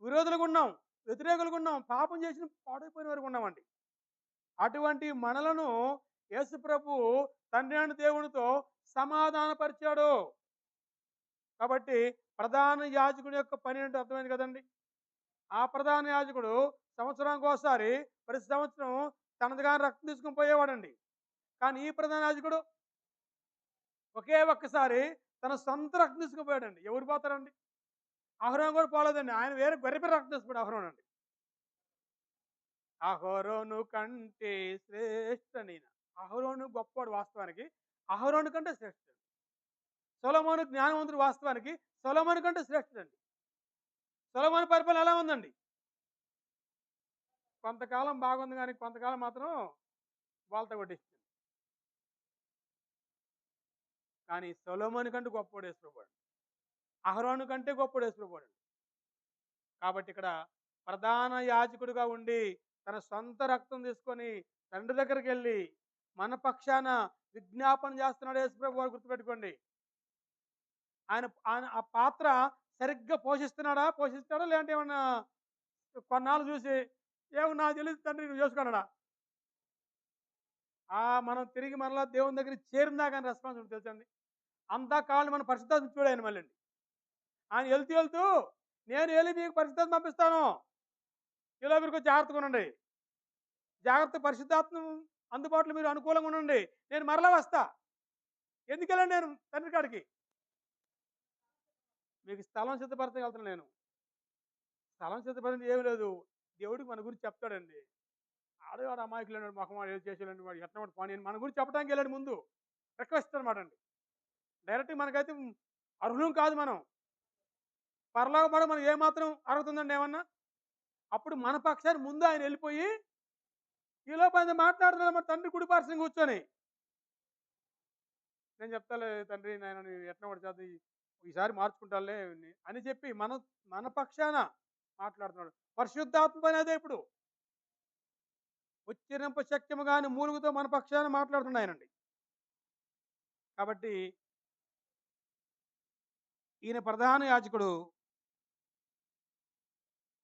విరోధులుగా ఉన్నాం, వ్యతిరేకులుగా ఉన్నాం, పాపం చేసిన పాడైపోయిన వరకు ఉన్నామండి. అటువంటి మనలను యేసు ప్రభు తండ్రి అయిన దేవునితో సమాధానపరిచాడు. కాబట్టి ప్రధాన యాజకుడి యొక్క పని అంటే అర్థమైంది కదండి. ఆ ప్రధాన యాజకుడు సంవత్సరానికి ఒకసారి ప్రతి సంవత్సరం తనది కానీ రక్తం తీసుకుని పోయేవాడండి. కానీ ఈ ప్రధాన యాజకుడు ఒకే ఒక్కసారి తన సొంత రక్తం తీసుకుపోయాడండి. ఎవరు పోతారండి? అహరోను కూడా పోలేదండి. ఆయన వేరే గొర్రెపిల్ల రక్తం తీసుకుపోయాడు అహరోను అండి. అహరోను కంటే శ్రేష్ఠనైన. అహరోను గొప్పవాడు వాస్తవానికి. అహరోను కంటే శ్రేష్ఠుడు. సొలొమోను జ్ఞానవంతుడు వాస్తవానికి. సొలొమోను కంటే శ్రేష్ఠుడండి. సొలొమోను పరిపాలన ఎలా ఉందండి? కొంతకాలం బాగుంది గానీ, కొంతకాలం మాత్రం బోల్తా కొట్టేసింది. కానీ సొలొమోను కంటే గొప్పోడు యేసుప్రభువాడు. అహరోను కంటే గొప్పోడు యేసుప్రభువాడు. కాబట్టి ఇక్కడ ప్రధాన యాజకుడిగా ఉండి తన సొంత రక్తం తీసుకొని తండ్రి దగ్గరికి వెళ్ళి మన పక్షాన విజ్ఞాపన చేస్తున్నాడు యేసుప్రభు వారు. గుర్తుపెట్టుకోండి. ఆయన ఆయన ఆ పాత్ర సరిగ్గా పోషిస్తాడా లేదంటే ఏమన్నా కొన్నాళ్ళు చూసి ఏమో నాకు తెలియదు తండ్రి నువ్వు చేసుకున్నాడా? మనం తిరిగి మరలా దేవుని దగ్గరికి చేరిందా కానీ రెస్పాన్స్ ఉంటుంది తెలుసండి. అంతా కావాలి మన పరిశుద్ధాత్మ చూడాయన మళ్ళీ. ఆయన వెళ్తూ నేను వెళ్ళి మీకు పరిశుద్ధాత్మ పంపిస్తాను, ఇలా మీరు కొంచెం జాగ్రత్తగా ఉండండి, జాగ్రత్త పరిశుద్ధాత్మ అందుబాటులో మీరు అనుకూలంగా ఉండండి, నేను మరలా వస్తా. ఎందుకెళ్ళండి నేను తండ్రి కాడికి? మీకు స్థలం సిద్ధపరచగలుగుతాను నేను. స్థలం సిద్ధపడింది ఏమి లేదు, దేవుడికి మన గురించి చెప్తాడండి. ఆడవాడు అమాయకులు అన్నాడు, మొహం వాడు ఏది చేసేవాడు వాడు ఎట్లా వాడు పని మన గురించి చెప్పడానికి వెళ్ళాడు ముందు. రిక్వెస్ట్ అనమాట అండి. డైరెక్ట్గా మనకైతే అర్హులం కాదు మనం. పరలోకపడ మనకు ఏమాత్రం అర్హత ఉందండి ఏమన్నా? అప్పుడు మన పక్షాన్ని ముందు ఆయన వెళ్ళిపోయి ఈలోపు ఆయన మాట్లాడుతున్నాడు మరి తండ్రి కుడి పార్శ్వం కూర్చొని. నేను చెప్తాలే తండ్రి నాయన నువ్వు ఎట్లా వాడు చేద్దాం ఈసారి మార్చుకుంటాలే అని చెప్పి మన మన పక్షాన మాట్లాడుతున్నాడు. పరిశుద్ధాత్మ పని అదే ఇప్పుడు. ఉచ్చరింప శక్యము కాని మూలుగుతో మన పక్షాన మాట్లాడుతున్నాయనండి. కాబట్టి ఈయన ప్రధాన యాజకుడు.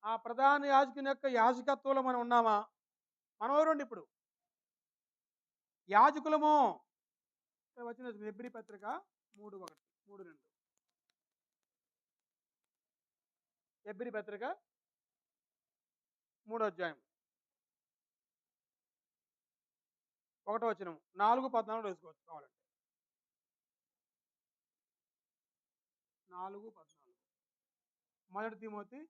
ఆ ప్రధాన యాజకుని యొక్క యాజకత్వంలో మనం ఉన్నామా? మనం ఎవరండి ఇప్పుడు? యాజకులము. వచ్చిన హెబ్రీ పత్రిక 3:1 3:2 హెబ్రీ పత్రిక 3వ అధ్యాయం 1వ వచనం 4:14 వేసుకోవచ్చు కావాలంటే. 4:14 మొదటి తిమోతి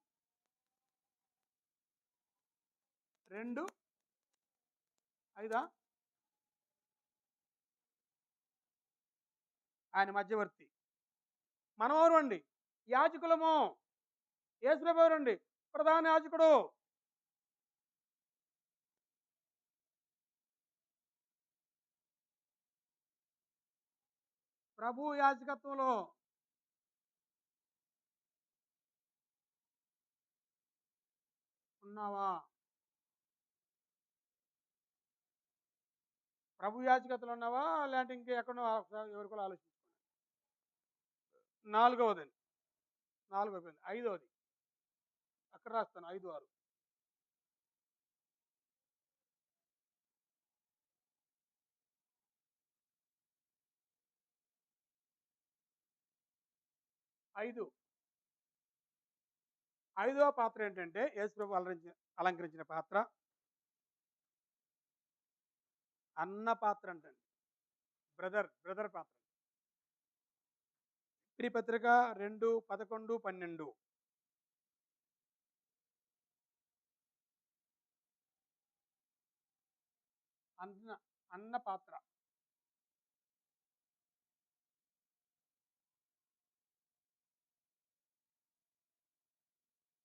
2:5 ఆయన మధ్యవర్తి. మనం ఎవరు అండి? యాజకులము. యేసుప్రభు ఎవరండి? ప్రధాన యాజకుడు. ప్రభు యాజకత్వంలో ఉన్నావా? ప్రభు యాజకత్వంలో ఉన్నావా లేదంటే ఇంకెక్కడో ఎవరికో ఆలోచించుకోండి. 4వదండి. 4 అయిపోయింది. 5వది అక్కడ రాస్తాను 5:6 5 5వ పాత్ర ఏంటంటే యేసుప్రభు అలంకరించిన పాత్ర అన్న పాత్ర అంటండి. బ్రదర్ పాత్ర. హెబ్రీ పత్రిక 2:11-12 అన్న పాత్ర.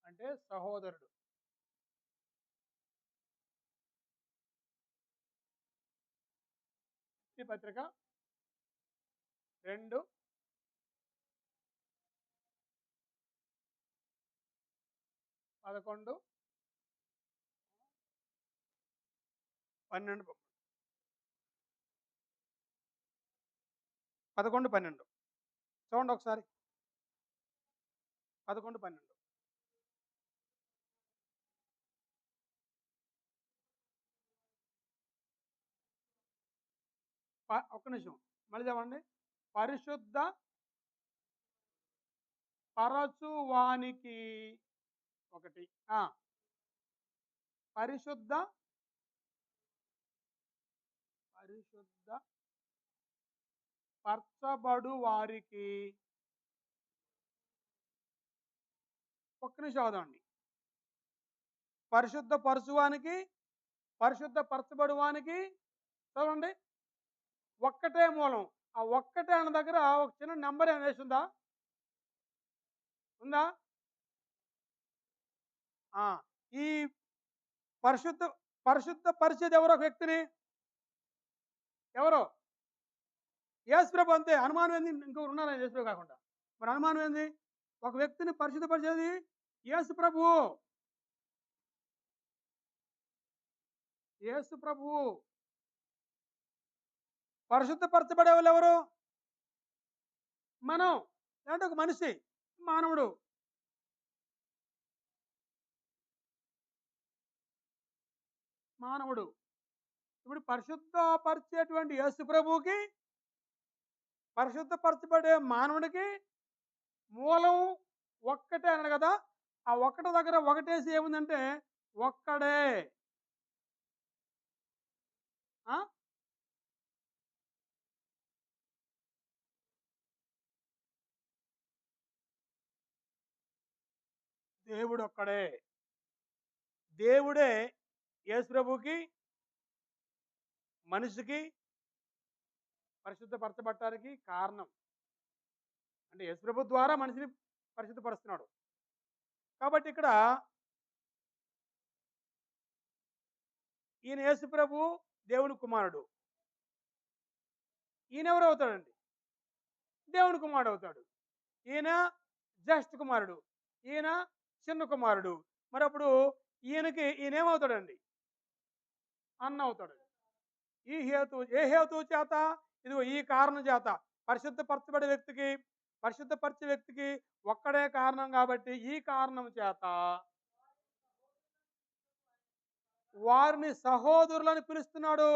అంటే సహోదరుడు. హెబ్రీ పత్రిక 2:11-12 11-12 చూడండి ఒకసారి. 11-12 ఒక్క నిమిషం మళ్ళీ చదవండి. పరిశుద్ధ పరచువానికి ఒకటి. పరిశుద్ధ పరిశుద్ధ పరచబడు వారికి ఒక్క నిమిషం అవుదామండి. పరిశుద్ధ పరచువానికి పరిశుద్ధ పరచబడువానికి చదవండి ఒక్కటే మూలం. ఆ ఒక్కటే అన్న దగ్గర ఒక చిన్న నెంబర్ ఏమైనా వేసి ఉందా? ఉందా? ఈ పరిశుద్ధ పరిశుద్ధ పరిచేది ఎవరో ఒక వ్యక్తిని, ఎవరో యేసుప్రభు అంతే. అనుమానం ఏంది? ఇంకొకరు ఉన్నారా యేసుప్రభు కాకుండా? మరి అనుమానం ఏంది? ఒక వ్యక్తిని పరిశుద్ధపరిచేది యేసు ప్రభువు. యేసు ప్రభువు. పరిశుద్ధపరచబడే వాళ్ళు ఎవరు? మనం. లేదంటే ఒక మనిషి, మానవుడు. మానవుడు. ఇప్పుడు పరిశుద్ధపరిచేటువంటి యేసు ప్రభువుకి, పరిశుద్ధపరచబడే మానవుడికి మూలం ఒక్కటే అన్నాడు కదా. ఆ ఒక్కటి దగ్గర ఒకటేసి ఏముందంటే ఒక్కడే. దేవుడు ఒక్కడే. దేవుడే యేసు ప్రభువుకి, మనిషికి పరిశుద్ధపరచబడటానికి కారణం. అంటే యేసు ప్రభు ద్వారా మనిషిని పరిశుద్ధపరుస్తున్నాడు. కాబట్టి ఇక్కడ ఈయన యేసు ప్రభు దేవుని కుమారుడు. ఈయన ఎవరు అవుతాడండి? దేవుని కుమారుడు అవుతాడు. ఈయన జ్యేష్ఠ కుమారుడు, ఈయన చిన్న కుమారుడు. మరి అప్పుడు ఈయనేమవుతాడండి? అన్న అవుతాడు. ఏ హేతు చేత? ఇదిగో ఈ కారణం చేత. పరిశుద్ధపరచబడే వ్యక్తికి, పరిశుద్ధపరిచే వ్యక్తికి ఒక్కడే కారణం కాబట్టి ఈ కారణం చేత వారిని సహోదరులని పిలుస్తున్నాడు.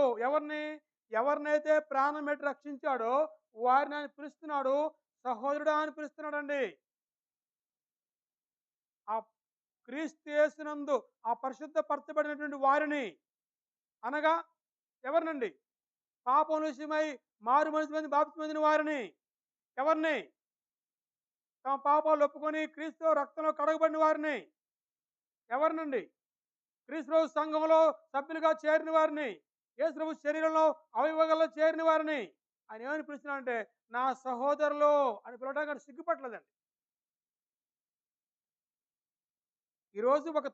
ఎవరినైతే ప్రాణం పెట్టి రక్షించాడో వారిని ఆయన పిలుస్తున్నాడు, సహోదరుడు అని పిలుస్తున్నాడండి. ఆ క్రీస్తు యేసునందు ఆ పరిశుద్ధపరచబడినటువంటి వారిని, అనగా ఎవరినండి? పాపం విషయమై మారు మనసు మంది బాప్తిసం పొందిన వారిని. ఎవరిని? తమ పాపాలు ఒప్పుకొని క్రీస్తు రక్తంలో కడగబడిన వారిని. ఎవరినండి? క్రీస్తు సంఘంలో సభ్యులుగా చేరిన వారిని, యేసు శరీరంలో అవయవగల్లో చేరిన వారిని ఆయన ఏమని పిలుస్తున్నాడంటే నా సహోదరులు అని పిలవడానికి సిగ్గుపట్టలేదండి. ఈరోజు ఒక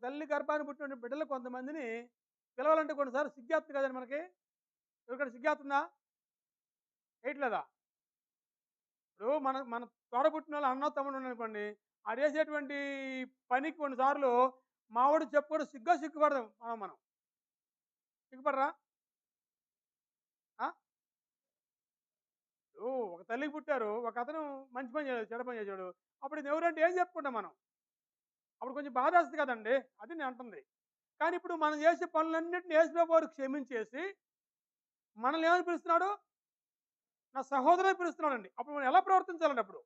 తల్లి గర్భాన్ని పుట్టిన బిడ్డలు కొంతమందిని పిలవాలంటే కొన్నిసార్లు సిగ్గేస్తుంది కదండి మనకి. ఎవరికైనా సిగ్గేస్తుందా? వేయట్లేదా? ఇప్పుడు మన తోడబుట్టిన వాళ్ళు అన్న తమ్ముడు అనుకోండి, ఆడేసేటువంటి పనికి కొన్నిసార్లు మావాడు చెప్పుకోవడం సిగ్గుపడదాం మనం. సిగ్గుపడరా? ఒక తల్లికి పుట్టారు, ఒక అతను మంచి పని చేశాడు, చెడ్డ పని చేశాడు. అప్పుడు ఇది ఎవరంటే ఏం చెప్పుకుంటాం మనం? అప్పుడు కొంచెం బాధ వేస్తుంది కదండి. అది నేను అంటుంది. కానీ ఇప్పుడు మనం చేసే పనులన్నింటినీ యేసుప్రభు వారు క్షమించేసి మనల్ని ఏమని పిలుస్తున్నాడు? నా సహోదరుని పిలుస్తున్నాడండి. అప్పుడు మనం ఎలా ప్రవర్తించాలండి? అప్పుడు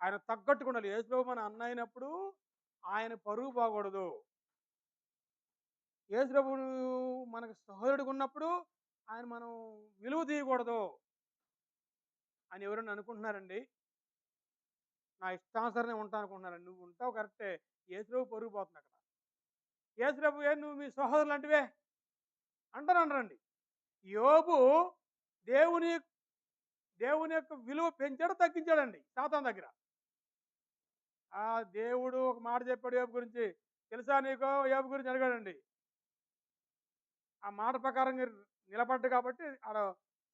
ఆయన తగ్గట్టుగా ఉండాలి. యేసుప్రభు మన అన్న అయినప్పుడు ఆయన పరువు పోకూడదు. యేసుప్రభు మనకు సహోదరుడిగా ఉన్నప్పుడు ఆయన మనం విలువ తీయకూడదు అని ఎవరైనా అనుకుంటున్నారండి? నా ఇష్టానుసరణ ఉంటాను అనుకుంటున్నారండి. నువ్వు ఉంటావు కరెక్టే. యేసుప్రభు పరుగు పోతుంది అక్కడ. యేసుప్రభు నువ్వు మీ సహోదరులు అంటివే అంటారండి. యోబు దేవుని యొక్క విలువ పెంచాడు, తగ్గించాడండి సాతాను దగ్గర. ఆ దేవుడు ఒక మాట చెప్పాడు యోబు గురించి, తెలుసా నీకో? యోబు గురించి అడిగాడండి. ఆ మాట ప్రకారం నిలబడ్డు కాబట్టి ఆడ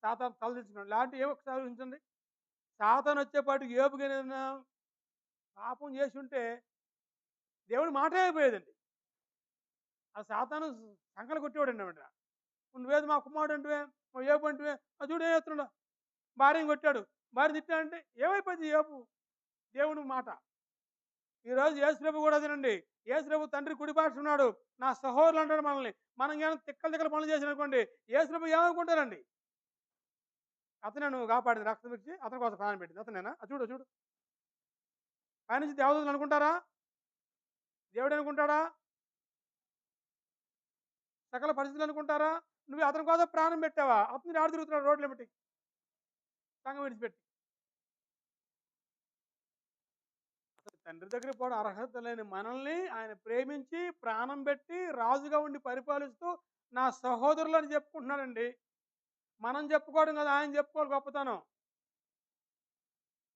సాతాను తలదించుకున్నాడు. లాంటి ఒకసారి ఉంచండి. సాతాను వచ్చేపాటికి యోబుకి ఏదైనా పాపం చేసి ఉంటే దేవుడు మాటే అయిపోయేదండి. ఆ సాతాను సంకలు కొట్టేవాడండి అన్నమాట. నువ్వేది మా కుమారుడు అంటువే, మా యోబు అంటువే, చూడు ఏం చేస్తున్నాడు, భార్యను కొట్టాడు, భార్య తిట్టాడంటే ఏమైపోయింది యోబు దేవుని మాట. ఈరోజు యేసుప్రభు కూడా అదేనండి. యేసుప్రభు తండ్రి కుడి భాష ఉన్నాడు, నా సహోదరులు అంటాడు మనల్ని. మనం కానీ తిక్కల పనులు చేసిననుకోండి యేసుప్రభు ఏమనుకుంటారండి? అతనే నువ్వు కాపాడింది, రక్తం ఇచ్చి అతని కోసం ప్రాణం పెట్టింది అతనేనా? చూడు పైనుంచి దేవదూతలు అనుకుంటారా? దేవుడు అనుకుంటాడా? సకల పరిస్థితులు అనుకుంటారా? నువ్వు అతని కోసం ప్రాణం పెట్టావా? అతను ఆడ తిరుగుతున్నాడు రోడ్లు బట్టి సంఘం విడిచిపెట్టి. అసలు తండ్రి దగ్గర పోవడం అర్హత లేని మనల్ని ఆయన ప్రేమించి ప్రాణం పెట్టి రాజుగా ఉండి పరిపాలిస్తూ నా సహోదరులు అని చెప్పుకుంటున్నాడండి. మనం చెప్పుకోవడం కదా, ఆయన చెప్పుకోవాలి గొప్పతనం.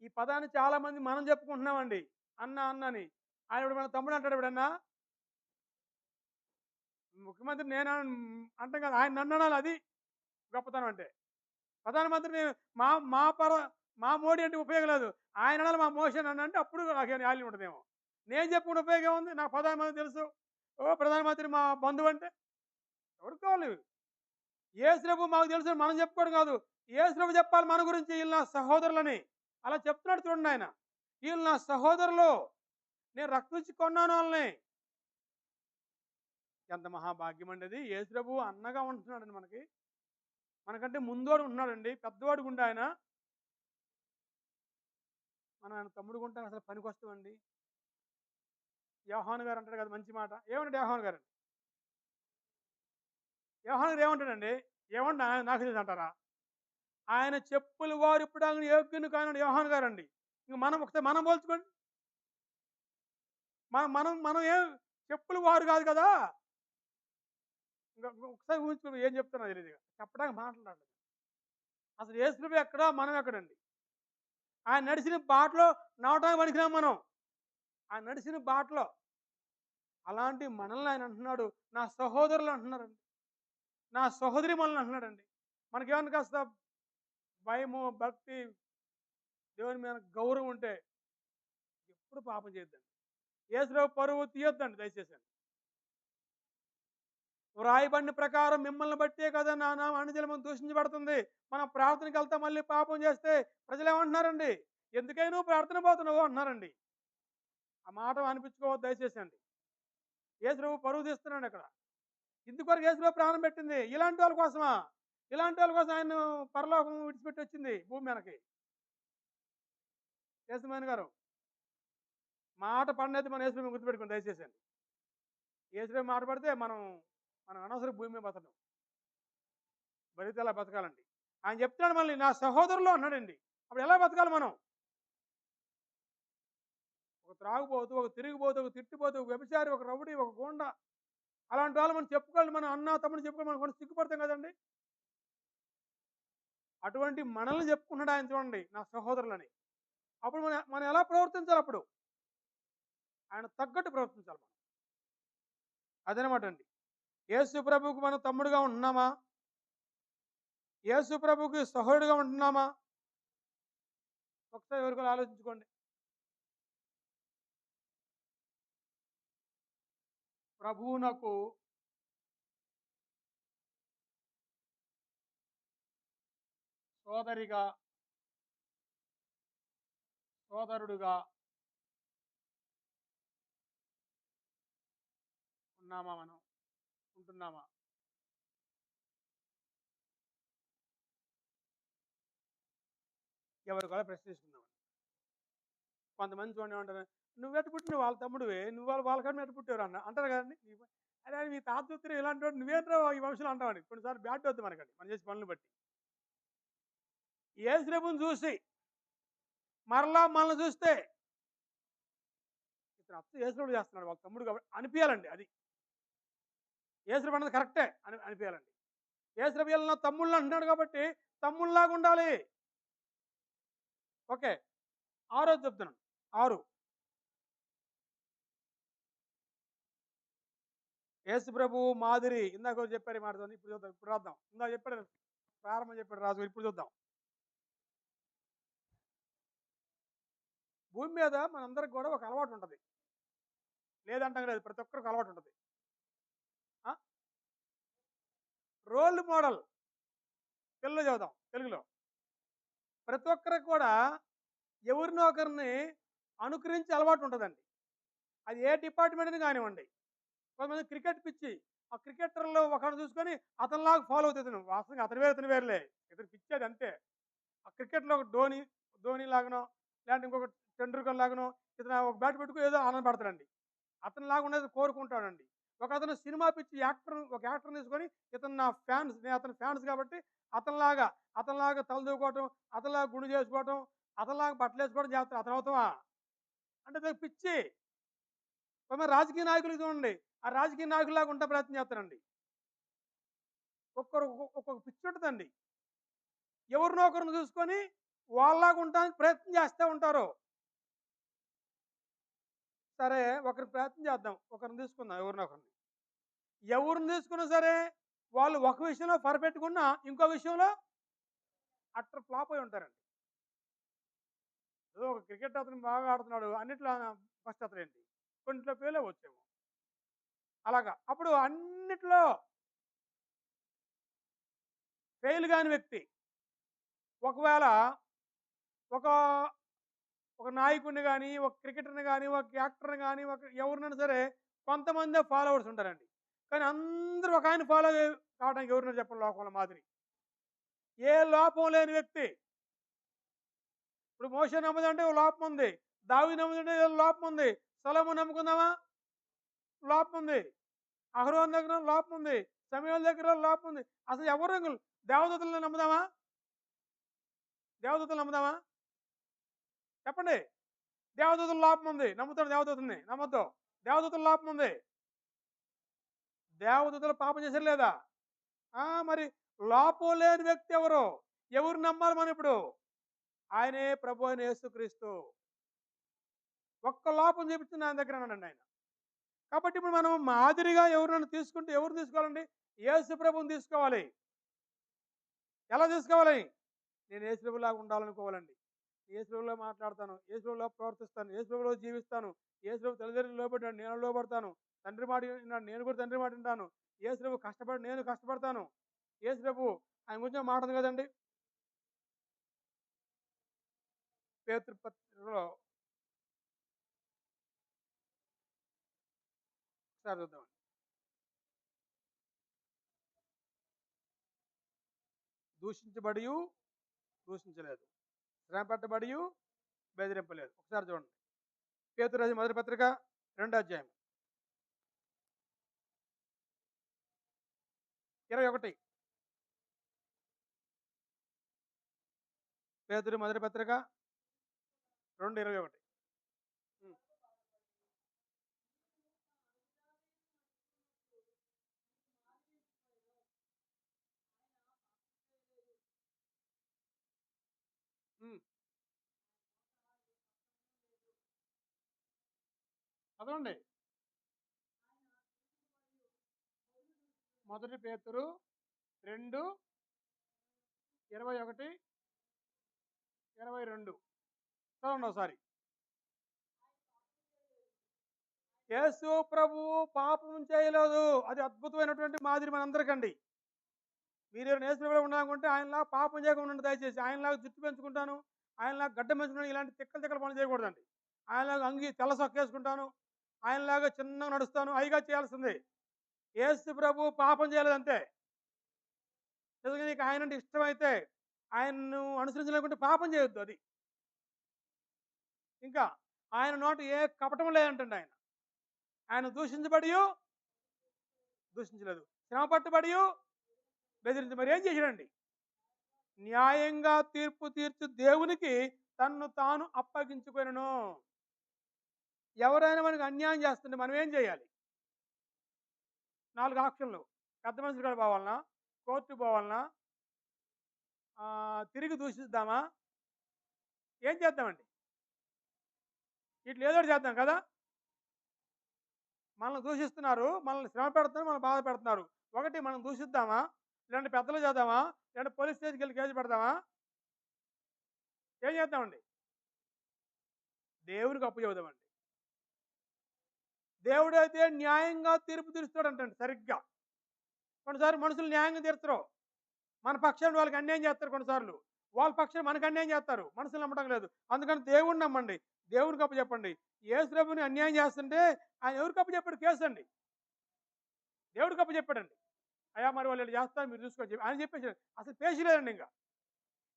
ఈ పదాన్ని చాలా మంది మనం చెప్పుకుంటున్నామండి, అన్న అన్న అని. ఆయన ఇప్పుడు మన తమ్ముడు అంటాడు ఎప్పుడన్నా. ముఖ్యమంత్రి నేను అంటాం కదా, ఆయన నన్ను అనాలి. అది గొప్పతనం అంటే. ప్రధానమంత్రి నేను మా మా పర మా మోడీ అంటే ఉపయోగం లేదు. ఆయన అనాలి మా మోషన్ అని అంటే అప్పుడు నాకేమైనా వాల్యూ ఉంటుందేమో. నేను చెప్పుకునే ఉపయోగం ఉంది. నాకు ప్రధానమంత్రి తెలుసు. ఓ ప్రధానమంత్రి మా బంధువు అంటే ఎవరికి కావాలి? యేసుప్రభు మాకు తెలుసు మనం చెప్పుకోవడం కాదు. యేసుప్రభు చెప్పాలి మన గురించి, వీళ్ళు నా సహోదరులని. అలా చెప్తున్నాడు చూడండి ఆయన. వీళ్ళు నా సహోదరులు, నేను రక్తం ఇచ్చి కొన్నాను వాళ్ళని. ఎంత మహాభాగ్యం అండి అది. యేసుప్రభు అన్నగా ఉంటున్నాడండి మనకి. మనకంటే ముందోడు ఉంటున్నాడండి, పెద్దవాడు గుండా ఆయన. మనం ఆయన తమ్ముడు గుంటాం అసలు పనికొస్తామండి. యోహాను గారు అంటాడు కదా మంచి మాట. ఏమంటాడు యోహాను గారు? యోహాను గారు ఏమంటాడండి? ఏమంటా నాకు తెలియదు అంటారా? ఆయన చెప్పులు వారు ఇప్పుడు ఆయన యోగ్యుని కాని యోహాను గారు అండి. ఇంక మనం ఒకసారి మనం పోల్చుకోండి. మనం మనం మనం ఏం చెప్పులు వారు కాదు కదా. ఇంకా ఒకసారి ఊహించుకో ఏం చెప్తున్నా తెలియదు. చెప్పడానికి మాట్లాడాలి. అసలు యేసుప్రభు ఎక్కడా, మనం ఎక్కడండి? ఆయన నడిచిన బాటలో నడవడానికి పనికిరాం మనం. ఆయన నడిచిన బాటలో. అలాంటి మనల్ని ఆయన అంటున్నాడు నా సహోదరులు అంటున్నారండి, నా సహోదరి మనల్ని అంటున్నాడండి. మనకేమన్నా కాస్త భయము, భక్తి, దేవుని మీద గౌరవం ఉంటే ఎప్పుడు పాపం చేయొద్దండి. యేసుప్రభు పరువు తీయొద్దండి దయచేసి. వ్రాయబడిన ప్రకారం మిమ్మల్ని బట్టే కదా నా నామ అన్యజనము దూషించబడుతుంది. మనం ప్రార్థనకి వెళ్తా మళ్ళీ పాపం చేస్తే ప్రజలు ఏమంటున్నారండి? ఎందుకైనా నువ్వు ప్రార్థన పోతున్నావు అంటున్నారండి. ఆ మాట అనిపించుకోవద్దు దయచేసి అండి. యేసుప్రభు పరువు తీస్తున్నాడు అక్కడ. ఇందుకొరకు యేసుప్రభు ప్రాణం పెట్టింది ఇలాంటి వాళ్ళ కోసమా? ఇలాంటి వాళ్ళ కోసం ఆయన పరలోకం విడిచిపెట్టి వచ్చింది భూమి మీదకి. యేసుమేన గారు మాట పడినది మన యేసుప్రభు గుర్తుపెట్టుకోండి దయచేసి అండి. యేసుప్రభు మాట పడితే మనం మనం అనవసరం భూమి మీద బతకం. బతికితే ఎలా బతకాలండి? ఆయన చెప్తున్నాడు మళ్ళీ నా సహోదరులు అన్నాడండి. అప్పుడు ఎలా బతకాలి మనం? ఒక త్రాగుబోతు, ఒక తిరిగిపోతూ, ఒక తిట్టిపోతూ, ఒక వ్యభిచారి, ఒక రౌడీ, ఒక గూండా, అలాంటి వాళ్ళు మనం చెప్పుకోవాలి. మనం అన్న తమ్ముడు చెప్పుకోవాలి. మనం కొంచెం సిగ్గుపడతాం కదండి. అటువంటి మనల్ని చెప్పుకుంటున్నాడు ఆయన చూడండి నా సహోదరులని. అప్పుడు మనం మనం ఎలా ప్రవర్తించాలి? అప్పుడు ఆయన తగ్గట్టు ప్రవర్తించాలి మనం. అదనమాట అండి. యేసు ప్రభువుకు మనం తమ్ముడుగా ఉంటున్నామా? యేసు ప్రభువుకి సహోదరుడిగా ఉంటున్నామా? ఒకసారి ఎవరికో ఆలోచించుకోండి. ప్రభువునకు సోదరిగా, సోదరుడుగా ఉన్నామా? మనం ఉంటున్నామా? ఎవరు కూడా ప్రశ్నిస్తున్నాం. కొంతమంది చూడండి ఏమంటారు, నువ్వెట్ట పుట్టినవు వాళ్ళ తమ్ముడివే, నువ్వు వాళ్ళ కాడ ఎట్ట పుట్టారు అన్న అంటారు కదండి. అదే మీ తాత చూస్తే ఇలాంటి వాడు నువ్వేంట్రా ఈ వంశంలో అంటామండి. కొన్నిసార్లు బ్యాట్ వద్దు మనకండి మనం చేసే పనులు బట్టి. యేసుప్రభువుని చూసి మరలా మనల్ని చూస్తే ఇతను అచ్చ యేసుప్రభుడు చేస్తున్నాడు వాళ్ళ తమ్ముడు కాబట్టి అనిపించాలండి. అది యేసుప్రభు అన్నది కరెక్టే అని అనిపించాలండి. యేసుప్రభు వీళ్ళ తమ్ముళ్ళు అంటున్నాడు కాబట్టి తమ్ముళ్ళలాగా ఉండాలి. ఓకే, 6 చెప్తున్నాను. 6 యేసుప్రభు మాదిరి ఇందాక చెప్పారు ఈ మాట. ఇప్పుడు చూద్దాం, ఇప్పుడు రాద్దాం. ఇందాక చెప్పాడు ప్రారంభం చెప్పాడు రాజు. ఇప్పుడు చూద్దాం. భూమి మీద మనందరికి కూడా ఒక అలవాటు ఉంటుంది. లేదంటాం లేదు, ప్రతి ఒక్కరికి అలవాటు ఉంటుంది. రోల్ మోడల్ తెలుగులో చదువుదాం. తెలుగులో ప్రతి ఒక్కరికి కూడా ఎవరినో ఒకరిని అనుకరించి అలవాటు ఉంటుందండి. అది ఏ డిపార్ట్మెంట్ అని కానివ్వండి. కొంతమంది క్రికెట్ పిచ్చి, ఆ క్రికెటర్లో ఒకరిని చూసుకొని అతనిలాగా ఫాలో అవుతుంది. వాస్తవంగా అతని వేరు ఇతని వేరులే, ఇతను పిచ్చి అది అంతే. ఆ క్రికెట్లో ఒక ధోని లాగనో, లేదంటే ఇంకొక టెండూల్కర్ లాగనో ఇతను ఒక బ్యాట్ పెట్టుకుని ఏదో ఆనందపడతాడండి. అతనిలాగా ఉండేది కోరుకుంటాడండి. ఒక అతను సినిమా పిచ్చి ఒక యాక్టర్ తీసుకొని ఇతను నా ఫ్యాన్స్, నేను అతని ఫ్యాన్స్ కాబట్టి అతనిలాగా అతనిలాగా తలదూకోవటం, అతనిలాగా గుండు చేసుకోవటం, అతనిలాగా బట్టలు వేసుకోవడం చేస్తాడు. అతను అవుతావా అంటే అది పిచ్చి. కొంతమంది రాజకీయ నాయకులు చూడండి, ఆ రాజకీయ నాయకుల్లాగా ఉంటా ప్రయత్నం చేస్తారండి. ఒక్కొక్కరు ఒక్కొక్క పిచ్చి ఉంటుందండి. ఎవరినో ఒకరిని చూసుకొని వాళ్ళలాగా ఉండడానికి ప్రయత్నం చేస్తూ ఉంటారు. సరే, ఒకరి ప్రయత్నం చేద్దాం, ఒకరిని తీసుకుందాం, ఎవరినో ఒకరిని. ఎవరిని తీసుకున్నా సరే వాళ్ళు ఒక విషయంలో పర్ఫెక్ట్గా ఉన్నా ఇంకో విషయంలో అట్టర్ ఫ్లాప్ అయి ఉంటారండి. ఏదో ఒక క్రికెట్ అతను బాగా ఆడుతున్నాడు, అన్నిట్లో ఫస్ట్ అతనేంటి, కొన్నిట్లో ఫెయిల్ అవ్వచ్చేమో. అలాగా అప్పుడు అన్నిట్లో ఫెయిల్ కాని వ్యక్తి ఒకవేళ ఒక ఒక నాయకుడిని కానీ, ఒక క్రికెటర్ని కానీ, ఒక యాక్టర్ని కానీ, ఒక ఎవరినైనా సరే కొంతమందే ఫాలోవర్స్ ఉంటారండి. కానీ అందరూ ఒక ఆయన ఫాలో కావడానికి ఎవరినైనా చెప్పండి లోకంలో మాదిరి. ఏ లోపం లేని వ్యక్తి. ఇప్పుడు మోషే నమ్మదంటే ఓ లోపం ఉంది, దావీదు నమ్మదంటే ఏదో లోపం ఉంది, సొలొమోను నమ్ముకుందామా లోపం ఉంది, అహరోను దగ్గర లోపం ఉంది, సమూయేలు దగ్గర లోపం ఉంది. అసలు ఎవరు దేవదూతలను నమ్ముదామా? దేవదూతలు నమ్ముదామా చెప్పండి? దేవదూతల లోపం ఉంది, నమ్ముతాడు దేవదూతల్ని? నమ్మొద్దు. దేవదూతల లోపం ఉంది. దేవదూతలు పాపం చేశారు లేదా? మరి లోపం లేని వ్యక్తి ఎవరు? ఎవరు నమ్మాలి మనం ఇప్పుడు? ఆయనే ప్రభు అయిన యేసుక్రీస్తు. ఒక్క లోపం చూపించింది ఆయన దగ్గర అన్నాడండి ఆయన. కాబట్టి ఇప్పుడు మనం మాదిరిగా ఎవరినైనా తీసుకుంటే ఎవరు తీసుకోవాలండి? యేసు ప్రభువుని తీసుకోవాలి. ఎలా తీసుకోవాలి? నేను యేసు ప్రభువులాగా ఉండాలనుకోవాలండి. యేసు ప్రభువులా మాట్లాడతాను, యేసు ప్రభువులా ప్రవర్తిస్తాను, యేసు ప్రభువులో జీవిస్తాను, యేసు ప్రభు తల్లిదండ్రులు లోబడ్డాడు, నేను లోబడతాను, తండ్రి మాట విన్నాడు, నేను కూడా తండ్రి మాట వింటాను, యేసు ప్రభు కష్టపడి నేను కష్టపడతాను. యేసు ప్రభు ఆయన గురించి మాట ఉంది కదండి, పేతురు పత్రికలో ఒకసారి చూద్దాం. దూషించబడి దూషించలేదు, శ్రమ పట్టబడి బెదిరింపలేదు. ఒకసారి చూడండి, పేతురు రాసిన మొదటి పత్రిక 2వ అధ్యాయం 21. పేతురు మొదటి పత్రిక 2:21. చదవండి. మొదటి పేతురు 2:21, 22 చదవండి ఒకసారి. యేసు ప్రభువు పాపం చేయలేదు. అది అద్భుతమైనటువంటి మాదిరి మనందరికండి. మీరు యేసు ప్రభువులో ఉండాలనుకుంటే ఆయనలాగా పాపం చేయకుండా ఉండండి దయచేసి. ఆయనలాగా జుట్టు పెంచుకుంటాను, ఆయనలాగా గడ్డ పెంచుకుంటాను, ఇలాంటి తిక్కల పనులు చేయకూడదండి. ఆయనలాగా అంగి తెల్ల సొక్కేసుకుంటాను, ఆయనలాగా చిన్నగా నడుస్తాను, అయిగా చేయాల్సింది. యేసు ప్రభు పాపం చేయలేదు అంతే. నిజంగా నీకు ఆయన అంటే ఇష్టమైతే ఆయన్ను అనుసరించలేకుంటే పాపం చేయొద్దు. అది ఇంకా ఆయన నోట ఏ కపటం లేదంటండి. ఆయన దూషించలేదు, శ్రమ పట్టుబడి బెదిరించి మరి ఏం చేశాడండి? న్యాయంగా తీర్పు తీర్చు దేవునికి తన్ను తాను అప్పగించుకొనెను. ఎవరైనా మనకు అన్యాయం చేస్తుంటే మనం ఏం చేయాలి? 4 ఆప్షన్లు. పెద్ద మనుషులు కూడా పోవాలనా, కోర్టు పోవాలనా, తిరిగి దూషిద్దామా, ఏం చేద్దామండి? ఇట్లా ఏదో ఒకటి చేద్దాం కదా. మనల్ని దూషిస్తున్నారు, మనల్ని శ్రమ పెడుతున్నారు, మనల్ని బాధ పెడుతున్నారు. ఒకటి మనం దూషిద్దామా, లేదంటే పెద్దలు చేద్దామా, లేదంటే పోలీస్ స్టేషన్కి వెళ్ళి కేసు పెడదామా, ఏం చేద్దామండి? దేవునికి అప్పు చెబుదామండి. దేవుడైతే న్యాయంగా తీర్పు తీరుస్తాడంటండి సరిగ్గా. కొన్నిసార్లు మనుషులు న్యాయంగా తీర్చరు, మన పక్షాన్ని వాళ్ళకి అన్యాయం చేస్తారు. కొన్నిసార్లు వాళ్ళ పక్షాన్ని మనకు అన్యాయం చేస్తారు. మనుషులు నమ్మడం లేదు. అందుకని దేవుడిని నమ్మండి, దేవునికి అప్పు చెప్పండి. యేసు ప్రభువుని అన్యాయం చేస్తుంటే ఆయన ఎవరికి అప్పు చెప్పాడు? కేసు అండి. దేవుడికి అప్పు చెప్పాడండి. అయ్యా మరి వాళ్ళు ఇలా చేస్తారు, మీరు చూసుకొని చెప్పి ఆయన చెప్పేసి అసలు పేషి లేదండి. ఇంకా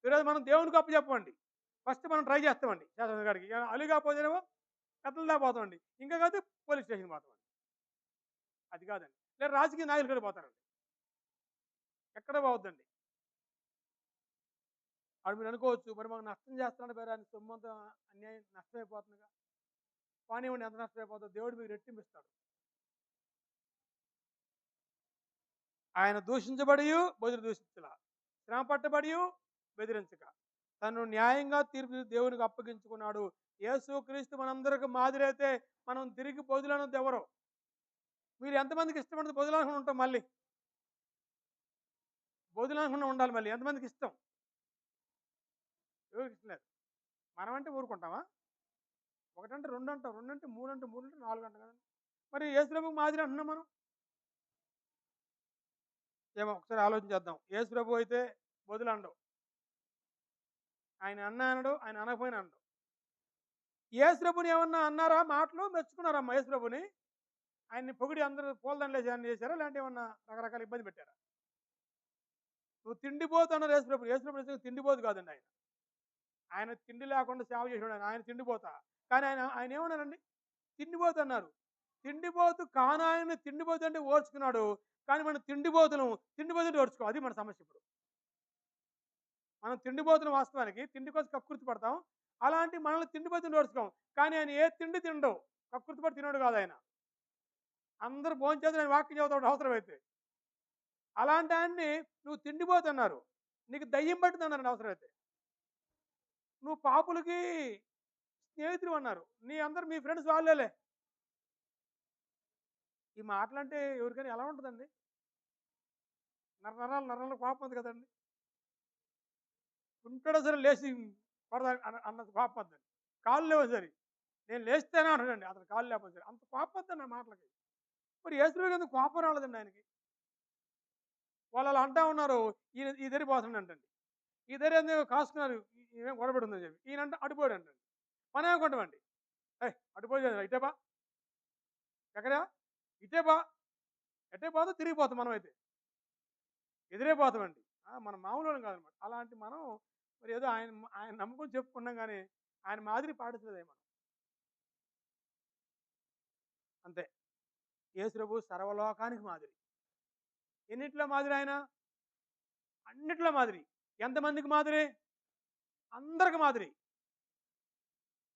ఈరోజు మనం దేవునికి అప్పు చెప్పండి. ఫస్ట్ మనం ట్రై చేస్తామండి శాసన గారికి. అలిగా పోతేనేమో కథలదా పోతామండి, ఇంకా కాదు పోలీస్ స్టేషన్ పోతామండి. అది కాదండి. లేదా రాజకీయ నాయకులు కూడా పోతారండి. ఎక్కడ పోవద్దండి. ఆడు మీరు అనుకోవచ్చు, మరి మాకు నష్టం చేస్తున్నాడు వేరే ఆయన సొమ్మంతా అన్యాయం నష్టమైపోతుందిగా. పోనివ్వండి ఎంత నష్టమైపోతుందో దేవుడు మీకు రెట్టింపిస్తాడు. ఆయన దూషించబడియు బదులు దూషించలా. శ్రమ పట్టబడియు బెదిరించక. తను న్యాయంగా తీర్పు దేవునికి అప్పగించుకున్నాడు. యేసుక్రీస్తు మనందరికి మాదిరి అయితే మనం తిరిగి బదులన్నది ఎవరు? మీరు ఎంతమందికి ఇష్టపడితే బదులనుకుని ఉంటాం మళ్ళీ. బదులనుకుండా ఉండాలి మళ్ళీ. ఎంతమందికి ఇష్టం? ఎవరికి ఇష్టం లేదు. మనమంటే ఊరుకుంటామా? ఒకటంటే రెండు అంటాం, రెండంటే మూడు అంటే మూడు అంటే నాలుగు అంటాం కదండి. మరి యేసుప్రభుకి మాదిరి అంటున్నాం మనం. ఏమో ఒకసారి ఆలోచించేద్దాం. యేసుప్రభు అయితే బదులు అనడు. ఆయన అన్నా అనడు, ఆయన అనకపోయినా అనడు. యేసుప్రభుని ఏమన్నా అన్నారా మాటలు? మెచ్చుకున్నారమ్మా యేసుప్రభుని? ఆయన్ని పొగిడి అందరూ పూలదండలేసి ఏమన్నా చేశారా? లేదంటే ఏమన్నా రకరకాల ఇబ్బంది పెట్టారా? నువ్వు తిండిపోతు అన్నారు యేసుప్రభు. యేసుప్రభు నిజంగా తిండిపోతు కాదండి ఆయన. ఆయన తిండి లేకుండా సేవ చేసాడు ఆయన. ఆయన తిండిపోతా. కానీ ఆయన ఆయన ఏమన్నారండి? తిండిపోతు అన్నారు. తిండిపోతు కానాయన్ని తిండిపోతు అంటే ఓర్చుకున్నాడు. కానీ మనం తిండిపోతును తిండిపోతుంటే ఓర్చుకో. అది మన సమస్య ఇప్పుడు. మనం తిండిపోతున్న వాస్తవానికి తిండి కోసం కక్కుర్తి పడతాం. అలాంటి మనల్ని తిండిపోతుంటే ఓర్చుకోం. కానీ ఆయన ఏ తిండి తినడు. కక్కుర్తి పడి తినడు కాదు ఆయన. అందరూ భోంచేసి ఆయన వాక్యం చదువుతాడు అవసరమైతే. అలాంటి ఆయన్ని నువ్వు తిండిపోతున్నారు. నీకు దయ్యం పట్టిందన్నారండి అవసరమైతే. నువ్వు పాపులకి స్నేహితుడు అన్నారు. నీ అందరు మీ ఫ్రెండ్స్ వాళ్ళేలే. ఈ మాటలంటే ఎవరికైనా ఎలా ఉంటుందండి? నరాలు కోపం ఉంది కదండి. ఉంటాడో సరే లేచి కొడదా అన్నది కోపం వద్దండి. కాళ్ళు లేవు సరే నేను లేస్తేనే అంటాడండి అతను కాళ్ళు లేకపోతే సరే. అంత కోపం వద్దండి ఆ మాటలకి. మరి యేసుప్రభుకి ఎందుకు కోపం రాలేదండి ఆయనకి? వాళ్ళు అలా అంటా ఉన్నారు. ఈయన ఈ దరి పోతుండంటండి. ఈ దరి ఎందుకు కాసుకున్నారు ఈయన గొడవపడి ఉందని చెప్పి. ఈయనంట అటుపోయాడు అంటండి. మనం ఏమనుకుంటామండి? అటుపోయి ఇటే బా ఎక్కడా ఇటే బా ఎటే పోతే తిరిగిపోతాం మనం అయితే. ఎదురే పోతామండి. మనం మామూలు కాదనమాట. అలాంటి మనం మరి ఏదో ఆయన ఆయన నమ్ముకొని చెప్పుకున్నాం కానీ ఆయన మాదిరి పాటించలేదే మనం. అంతే. యేసుప్రభు సర్వలోకానికి మాదిరి. ఎన్నిట్లో మాదిరి ఆయన? అన్నిట్లో మాదిరి. ఎంతమందికి మాదిరి? అందరికి మాదిరి.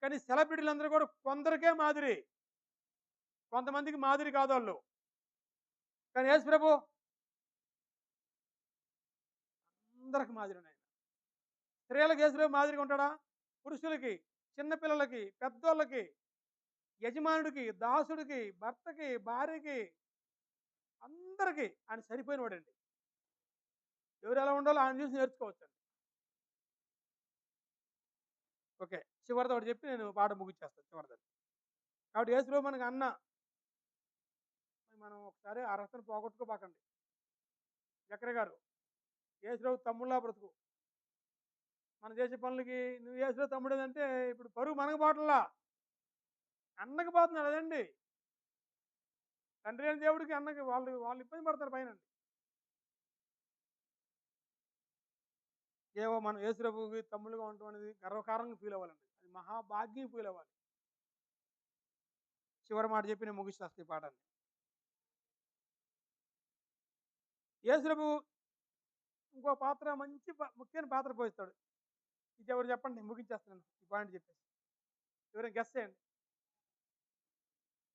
కానీ సెలబ్రిటీలందరూ కూడా కొందరికే మాదిరి. కొంతమందికి మాదిరి కాదోళ్ళు. కానీ యేసుప్రభు అందరికి మాదిరి ఆయన. స్త్రీలకు యేసుప్రభు మాదిరిగా ఉంటాడా? పురుషులకి, చిన్నపిల్లలకి, పెద్దోళ్ళకి, యజమానుడికి, దాసుడికి, భర్తకి, భార్యకి అందరికీ ఆయన సరిపోయినవాడండి. ఎవరు ఎలా ఉండాలో ఆయన చూసి నేర్చుకోవచ్చండి. ఓకే. చివరిది ఒకటి చెప్పి నేను పాట ముగించేస్తాను చివరిది. కాబట్టి యేసుప్రభు మనకు అన్న మనం ఒకసారి అర్హతను పోగొట్టుకోబాకండి. జకర్య గారు యేసుప్రభు తమ్ముళ్ళా బ్రతుకు. మనం చేసే పనులకి నువ్వు యేసుప్రభు తమ్ముడేదంటే ఇప్పుడు పరువు మనకు పోవట్లా. అన్నకి పోతున్నాడు అదండి. తండ్రి అయిన దేవుడికి అన్నకి వాళ్ళు వాళ్ళు ఇబ్బంది పడతారు పైనండి. ఏవో మనం యేసుప్రభుకి తమ్ముళ్ళుగా ఉండటం అనేది గర్వకారంగా ఫీల్ అవ్వాలండి. అది మహాభాగ్యం ఫీల్ అవ్వాలి. చివరి మాట చెప్పి నేను ముగిస్తాను ఈ పాఠాన్ని. యేసుప్రభు ఇంకో పాత్ర మంచి ముఖ్యమైన పాత్ర పోషిస్తాడు. ఇది ఎవరు చెప్పండి ముగించేస్తున్నాను ఈ పాయింట్ చెప్పేసి. ఎవరైనా గెస్ చేయండి.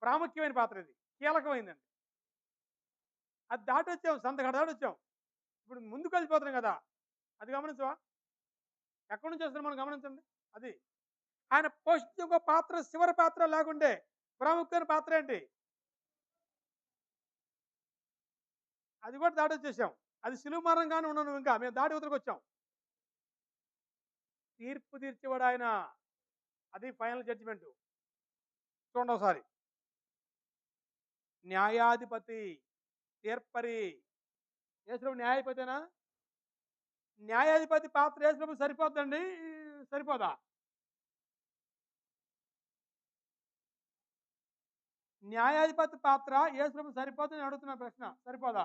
ప్రాముఖ్యమైన పాత్ర ఇది. కీలకమైందండి. అది దాటొచ్చాం. సంతకడ దాటొచ్చాం. ఇప్పుడు ముందుకు వెళ్ళిపోతున్నాం కదా! అది గమనించవా? ఎక్కడి నుంచి వస్తుందో మనం గమనించండి. అది. ఆయన పోషించే ఇంకో పాత్ర చివరి పాత్ర లేకుండే ప్రాముఖ్యమైన పాత్ర ఏంటి? అది కూడా దాటొచ్చేసాం. అది సిలువ మరణంగానే ఉన్నాం నువ్వు ఇంకా. మేము దాటి ఇవతలకొచ్చాం. తీర్పు తీర్చేవాడు ఆయన. అది ఫైనల్ జడ్జిమెంటు. చూడండి ఒకసారి. న్యాయాధిపతి, తీర్పరి. యేసుప్రభు న్యాయాధిపతేనా? న్యాయాధిపతి పాత్ర యేసుప్రభుకి సరిపోద్దండి? సరిపోదా? న్యాయాధిపతి పాత్ర యేసుప్రభుకి సరిపోద్దని అడుగుతున్న ప్రశ్న. సరిపోదా?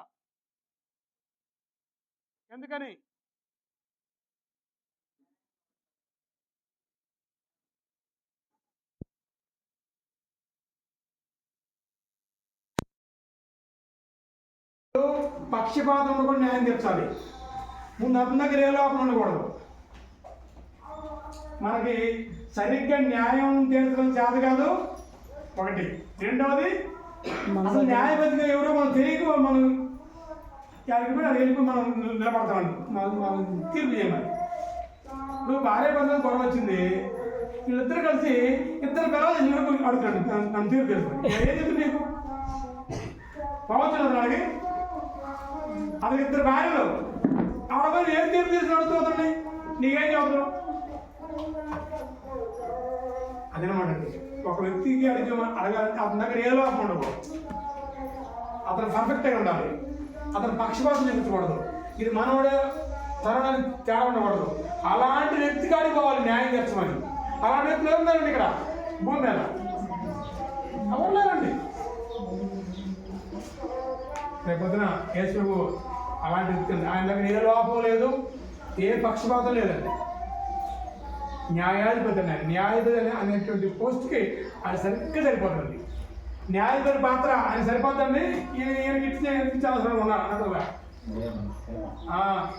ఎందుకని? పక్షపాతం ఉండకుండా న్యాయం తీర్చాలి. ముందు అతని దగ్గర ఏ లోపం ఉండకూడదు. మనకి సరిగ్గా న్యాయం తీర్చడం చేత కాదు ఒకటి. రెండవది అసలు న్యాయపతిగా ఎవరో మనం తెలియక మనం వెళ్ళిపోయి అది వెళ్ళిపోయి మనం నిలబడతామని మనం తీర్పు చేయమని. ఇప్పుడు భార్య భర్తలకు గొడవ వచ్చింది, వీళ్ళిద్దరు కలిసి ఇద్దరు పిల్లలు అడుగుతాడు నన్ను తీర్పు తెలుసుకుని. ఏం చెప్తుంది నీకు? పోవచ్చు అలాగే అతను ఇద్దరు భార్యలు ఆడపై ఏం తీర్పు తీసి నడుస్తుంది, నీకేం చెబుతావు? అదేనమాట అండి. ఒక వ్యక్తికి అడగాలి అతని దగ్గర ఏ లోపం ఉండదు, అతను పర్ఫెక్ట్గా ఉండాలి, అతను పక్షపాతం చూపించకూడదు, ఇది మనోడే తరుణాన్ని తేడా ఉండకూడదు. అలాంటి వ్యక్తి కాడికి పోవాలి న్యాయం తీర్చమని. అలాంటి వ్యక్తులు ఏమున్నారండి ఇక్కడ భూమి మీద? ఎవరు లేరండి. రేపొద్దున యేసు అలాంటి వ్యక్తి ఆయన దగ్గర ఏ లోపం లేదు, ఏ పక్షపాతం లేదండి. న్యాయాధిపతి న్యాయాధిపతి అనేటువంటి పోస్ట్కి ఆయన సరిగ్గా సరిపోతుంది. న్యాయాధిపతి పాత్ర ఆయన సరిపోతుంది. ఈయనకి ఇచ్చాల్సిన ఉన్నారు అన్నట్టుగా.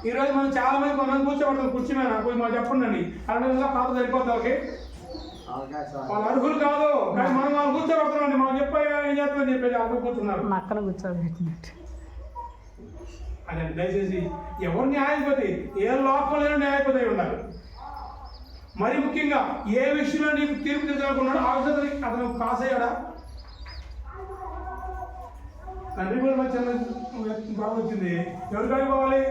ఈరోజు మనం చాలా మంది కొంతమంది కూర్చోబడతాం కుర్చీ మీద. మాకు చెప్పండి అలాంటి పాత్ర సరిపోతుంది. వాళ్ళకి వాళ్ళు అర్హులు కాదు, కానీ మనం వాళ్ళు కూర్చోబడుతున్నాండి. మనం చెప్పా ఏం చేస్తామని చెప్పేసి అర్హులు కూర్చున్నారు. అక్కడ కూర్చోబెట్టినట్టు అదే దయచేసి ఎవరు న్యాయాధిపతి, ఏ లోపం లేని న్యాయాధిపతి అయి ఉండాలి. మరి ముఖ్యంగా ఏ విషయంలో నీకు తీర్పు తీర్చాలనుకున్నాడు ఆ విషయం అతను పాస్ అయ్యాడా? తండ్రి కూడా గొడవ వచ్చింది, ఎవరు కాడిపోవాలి?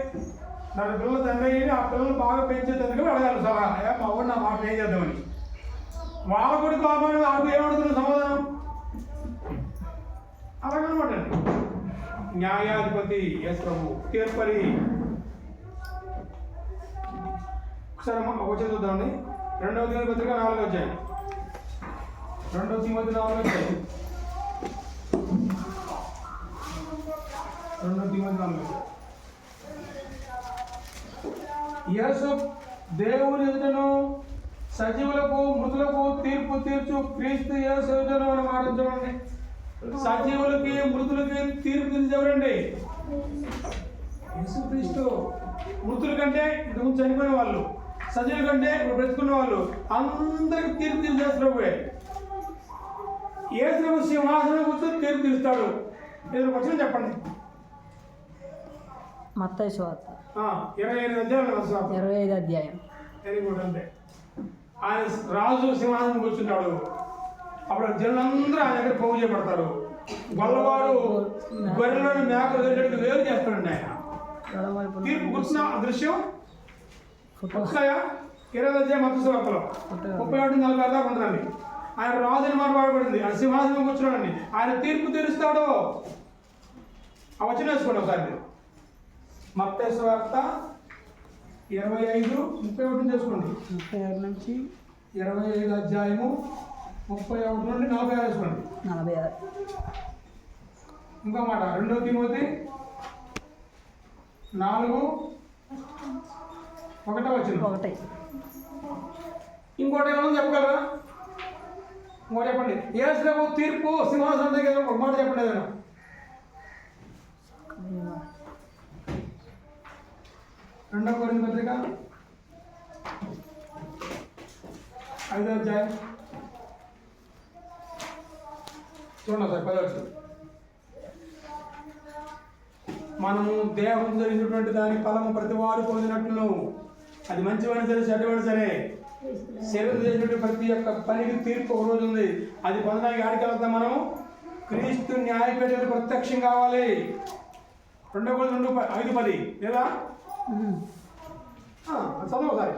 నా పిల్లలు తండ్రి అయ్యి ఆ పిల్లలు బాగా పెంచేందుకు అడగాలి సలహా. మా ఊరు నా మాట ఏం చేద్దామని. వాళ్ళ కొడుకు బాబాయ్ ఆడు ఏమడుతున్న సమాధానం అలాగనమాట అండి. న్యాయాధిపతి యేసు ప్రభు తీర్పరి. ఒకసారి వచ్చే చూద్దామండి. 2వ తిమోతి పత్రిక 4వ అధ్యాయం. 2వ తిమోతి 4వ అధ్యాయం. 2వ తిమోతి 4వ అధ్యాయం. యేసు దేవుని ఎదుటను సజీవులకు మృతులకు తీర్పు తీర్చు క్రీస్తు యేసు ఎదుటను అని మాట చూడండి. సజీవులకి మృతులకి తీర్పు తీర్చేవారండి యేసు క్రీస్తు. మృతుల కంటే ఇంతకుముందు చనిపోయిన వాళ్ళు, సజీవుల కంటే బ్రతుకున్న వాళ్ళు అందరికి తీర్పు తీర్చేస్తున్నాడు. యేసు సింహాసనం కూర్చొని తీర్పు తీరుస్తాడు. ఏదైనా వచ్చిన చెప్పండి. మత్తయి సువార్త 25 అధ్యాయం. Very good. అంతే. ఆయన రాజు సింహాసనం కూర్చుంటాడు. అప్పుడు జనులందరూ ఆయన దగ్గర పోగు చేయబడతారు. గొల్లవాడు గొర్రెలను మేకలు వెళ్ళడానికి వేరు చేస్తాడండి ఆయన. తీర్పు కూర్చున్న దృశ్యం వస్తాయా? 20 అధ్యాయం మత్తయి సువార్తలో 31-40 దాకా ఉంటుందండి. ఆయన రాజుని మాట వాడబడింది, ఆ సింహాసనం కూర్చున్నాడండి. ఆయన తీర్పు తీరుస్తాడు. ఆ వచ్చిన వేసుకోండి ఒకసారి మీరు. మత్తయి సువార్త 25:31 చేసుకోండి. 31 నుంచి 25 అధ్యాయము 31 నుండి 46 వేసుకోండి. 46. ఇంకో మాట 2వ తిమోతి 4:1 ఇంకోటి ఏమన్నా చెప్పగలరా? ఇంకోటి చెప్పండి. యేసు ప్రభు తీర్పు సింహాసనం దగ్గర ఒక మాట చెప్పండి. ఏదైనా 2వ కొరింథీ పత్రిక 5వ అధ్యాయం చూడండి సార్. 10వ మనము దేహం జరిగినటువంటి దాని ఫలము ప్రతి వారు పొందినట్లు, అది మంచివైనా సరే చెడ్డవైనా సరే, శరీరం చేసినటువంటి ప్రతి ఒక్క పనికి తీర్పు ఒక రోజు ఉంది. అది పొందడానికి ఆడికి వెళ్తాం మనం. క్రీస్తు న్యాయపీఠానికి ప్రత్యక్షం కావాలి. 2 కొరింథీ 5:10 లేదా చదువు ఒకసారి.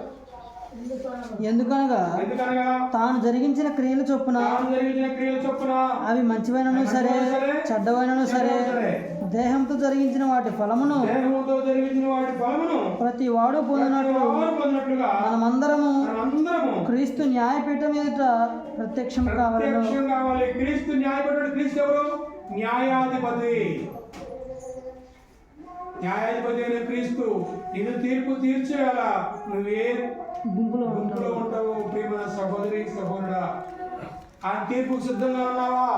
ఎందుకనగా తాను జరిగించిన క్రియల చొప్పున అవి మంచివైనను సరే చెడ్డవైనను సరే దేహంతో జరిగించిన వాటి ఫలమును ప్రతి వాడు పొందినట్లుగా మనమందరము క్రీస్తు న్యాయపీఠం ఎదుట ప్రత్యక్షం కావాలి. క్రీస్తు న్యాయపీఠం. క్రీస్తు ఎవరు? న్యాయాధిపతి. న్యాయాధిపతి అయిన క్రీస్తు నిన్ను తీర్పు తీర్చేయాలా. నువ్వే గుంపులో ఉంటావు ప్రియమైన సహోదరి సహోదరుడా. ఆ తీర్పు సిద్ధంగా ఉన్నావా?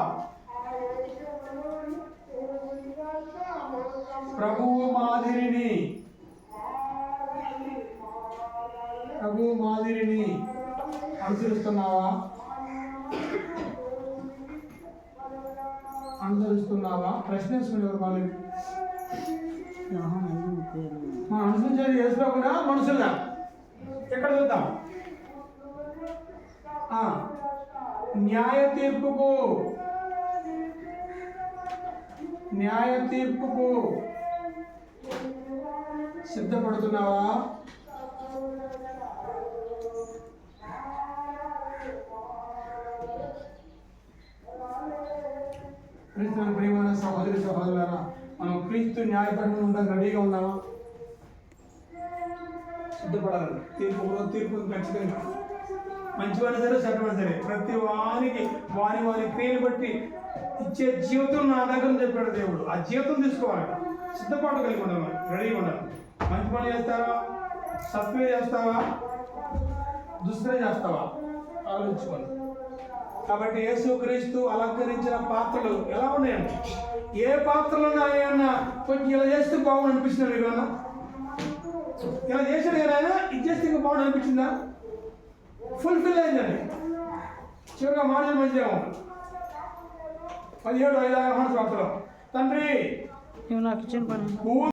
ప్రభువు మాదిరిని అనుసరిస్తున్నావా? ప్రశ్నిస్తున్నారు వాళ్ళు. అనుసరించేది యేసు ప్రభునా మనుషులా? ఎక్కడ చూద్దాం? న్యాయ తీర్పుకు సిద్ధపడుతున్నావా? ప్రియమైన సహోదరులారా, మనం క్రీస్తు న్యాయపరంగా ఉండడానికి రెడీగా ఉన్నామా? సిద్ధపడాలి. తీర్పు ఖచ్చితంగా మంచివాడి సరే చెడ్డవాడి సరే ప్రతి వారికి వారి క్రియలు బట్టి ఇచ్చే జీవితం నా దగ్గర చెప్పాడు దేవుడు. ఆ జీవితం తీసుకోవాలి. సిద్ధపడగలిగి ఉండాలి, రెడీగా ఉండాలి. మంచి పని చేస్తావా? సత్క్రియ చేస్తావా? దుష్క్రియ చేస్తావా? ఆలోచించుకోండి. కాబట్టి యేసుక్రీస్తు అలంకరించిన పాత్రలు ఎలా ఉన్నాయండి? ఏ పాత్రలో ఆయన కొంచెం ఇలా చేస్తే బాగుంది అనిపిస్తుంది మీకు? అన్న ఇలా చేశాడు కదా ఆయన, ఇది చేస్తే ఇంకా బాగుంది అనిపించిందా? ఫుల్ఫిల్ అయిందండి. చివరిగా మాటలు మంచిగా ఉంటుంది. 17:5 తండ్రి నాకు ఇచ్చిన పని